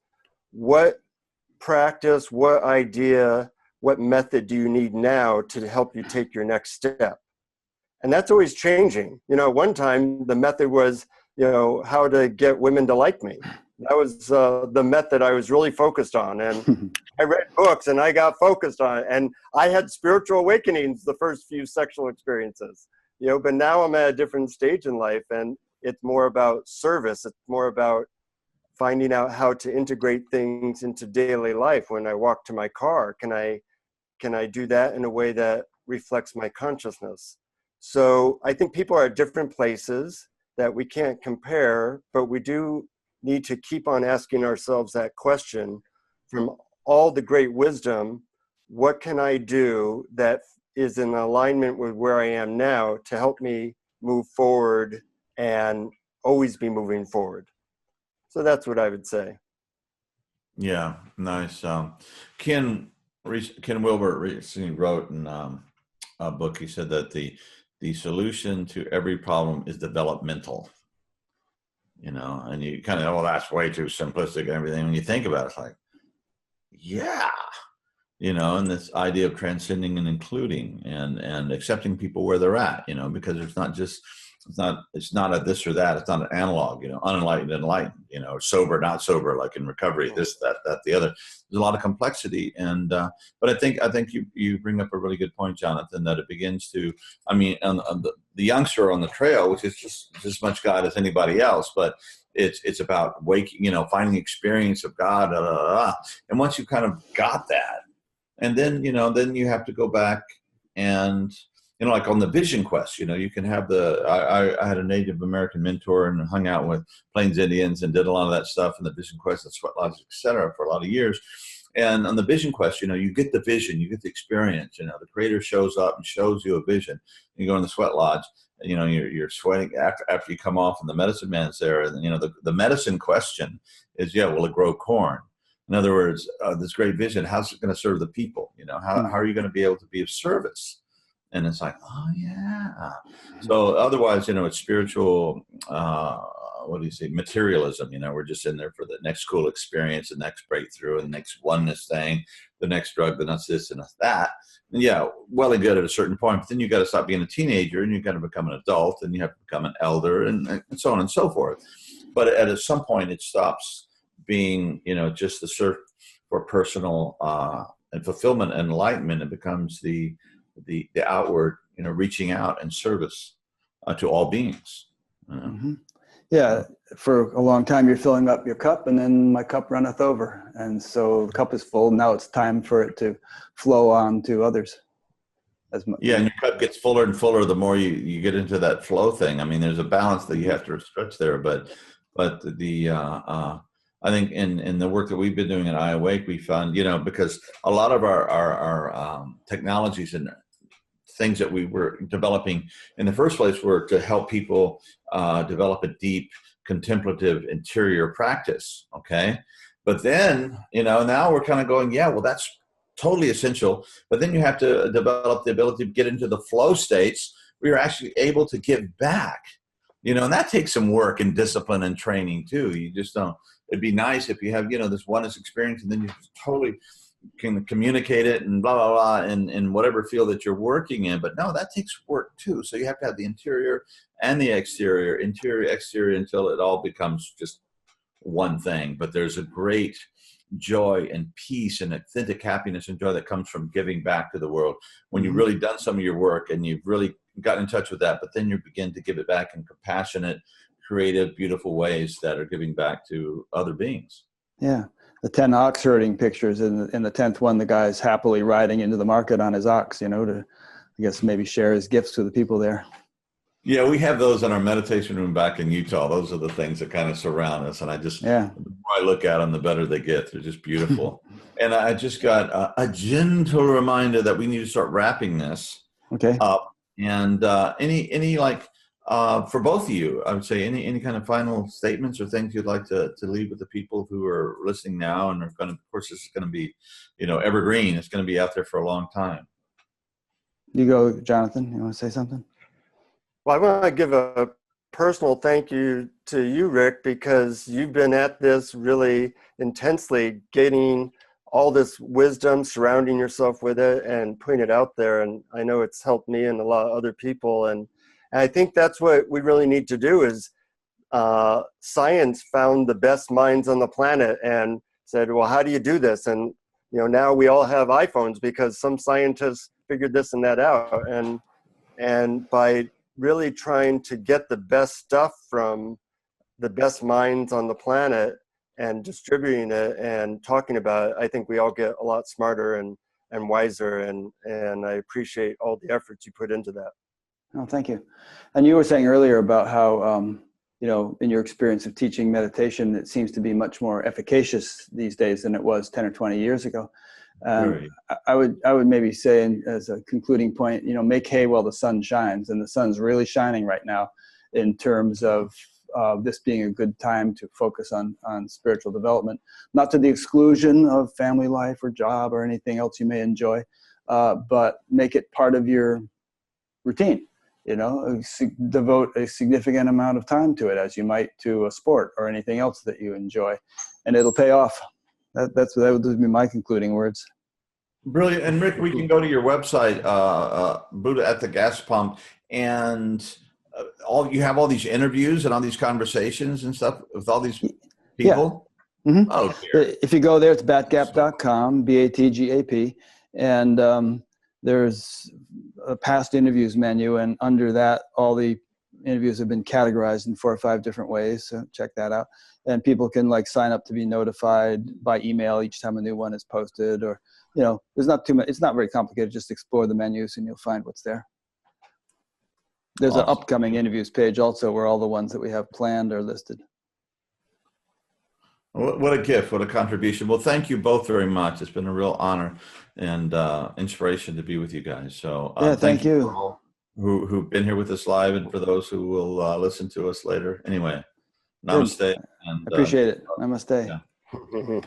what practice, what idea, what method do you need now to help you take your next step? And that's always changing. One time the method was, how to get women to like me. That was the method I was really focused on. And I read books and I got focused on it. And I had spiritual awakenings the first few sexual experiences, but now I'm at a different stage in life, and it's more about service. It's more about finding out how to integrate things into daily life. When I walk to my car, can I do that in a way that reflects my consciousness? So I think people are at different places that we can't compare, but we do need to keep on asking ourselves that question from all the great wisdom. What can I do that is in alignment with where I am now to help me move forward and always be moving forward? So that's what I would say. Yeah, nice. Ken Wilber recently wrote in a book. He said that the solution to every problem is developmental. And you kind of, that's way too simplistic and everything. When you think about it, it's like, yeah, and this idea of transcending and including and accepting people where they're at, because it's not a this or that. It's not an analog, unenlightened, enlightened, sober, not sober, like in recovery, this, that, the other. There's a lot of complexity. And, but I think you bring up a really good point, Jonathan, that it begins to, on the youngster on the trail, which is just as much God as anybody else, but it's about waking, finding the experience of God, and once you kind of got that, and then, then you have to go back and, like on the vision quest, you can have I had a Native American mentor and hung out with Plains Indians and did a lot of that stuff in the vision quest, the sweat lodge, et cetera, for a lot of years. And on the vision quest, you get the vision, you get the experience, the creator shows up and shows you a vision. You go in the sweat lodge, and, you're sweating after you come off, and the medicine man's there. And, the medicine question is, will it grow corn? In other words, this great vision, how's it going to serve the people? How are you going to be able to be of service? And it's like, oh yeah. So otherwise, it's spiritual, materialism. We're just in there for the next cool experience, the next breakthrough, and the next oneness thing, the next drug, the next this and that. And yeah, well and good at a certain point, but then you got to stop being a teenager and you got to become an adult, and you have to become an elder, and so on and so forth. But at some point it stops being, just the search for personal and fulfillment and enlightenment. It becomes the outward, reaching out and service to all beings. Mm-hmm. Yeah, for a long time you're filling up your cup, and then my cup runneth over, and so the cup is full. Now it's time for it to flow on to others. Yeah, and your cup gets fuller and fuller the more you get into that flow thing. I mean, there's a balance that you have to stretch there, but I think in the work that we've been doing at iAwake, we found, because a lot of our technologies and things that we were developing in the first place were to help people develop a deep contemplative interior practice. Okay. But then, now we're kind of going, yeah, well, that's totally essential. But then you have to develop the ability to get into the flow states where you're actually able to give back, and that takes some work and discipline and training too. You just don't, it'd be nice if you have, this oneness experience and then you totally can communicate it and blah, blah, blah, in whatever field that you're working in. But no, that takes work too. So you have to have the interior and the exterior, exterior, until it all becomes just one thing. But there's a great joy and peace and authentic happiness and joy that comes from giving back to the world when you've really done some of your work and you've really gotten in touch with that, but then you begin to give it back in compassionate, creative, beautiful ways that are giving back to other beings. Yeah. The 10 ox herding pictures in the 10th one, the guy's happily riding into the market on his ox, to, I guess, maybe share his gifts with the people there. Yeah, we have those in our meditation room back in Utah. Those are the things that kind of surround us. And the more I look at them, the better they get. They're just beautiful. And I just got a gentle reminder that we need to start wrapping this up. And any for both of you, I would say any kind of final statements or things you'd like to leave with the people who are listening now and are going to, of course, this is going to be, evergreen. It's going to be out there for a long time. You go, Jonathan. You want to say something? Well, I want to give a personal thank you to you, Rick, because you've been at this really intensely, getting all this wisdom, surrounding yourself with it and putting it out there. And I know it's helped me and a lot of other people. And I think that's what we really need to do is science found the best minds on the planet and said, well, how do you do this? And, now we all have iPhones because some scientists figured this and that out. And by really trying to get the best stuff from the best minds on the planet and distributing it and talking about it, I think we all get a lot smarter and wiser. And I appreciate all the efforts you put into that. Oh, thank you. And you were saying earlier about how, in your experience of teaching meditation, it seems to be much more efficacious these days than it was 10 or 20 years ago. I would maybe say, as a concluding point, make hay while the sun shines, and the sun's really shining right now in terms of this being a good time to focus on spiritual development, not to the exclusion of family life or job or anything else you may enjoy, but make it part of your routine. Devote a significant amount of time to it, as you might to a sport or anything else that you enjoy, and it'll pay off. That would be my concluding words. Brilliant. And Rick, we can go to your website, Buddha at the Gas Pump, and you have all these interviews and all these conversations and stuff with all these people. Yeah. Mm-hmm. Oh, dear. If you go there, it's batgap.com, BATGAP, and there's a past interviews menu, and under that, all the interviews have been categorized in 4 or 5 different ways. So check that out. And people can sign up to be notified by email each time a new one is posted, or, there's not too much. It's not very complicated. Just explore the menus and you'll find what's there. There's an upcoming interviews page also where all the ones that we have planned are listed. What a gift, what a contribution. Well, thank you both very much. It's been a real honor and inspiration to be with you guys. So thank you. For all who've been here with us live, and for those who will listen to us later. Anyway, namaste. And, appreciate it. Namaste. Yeah.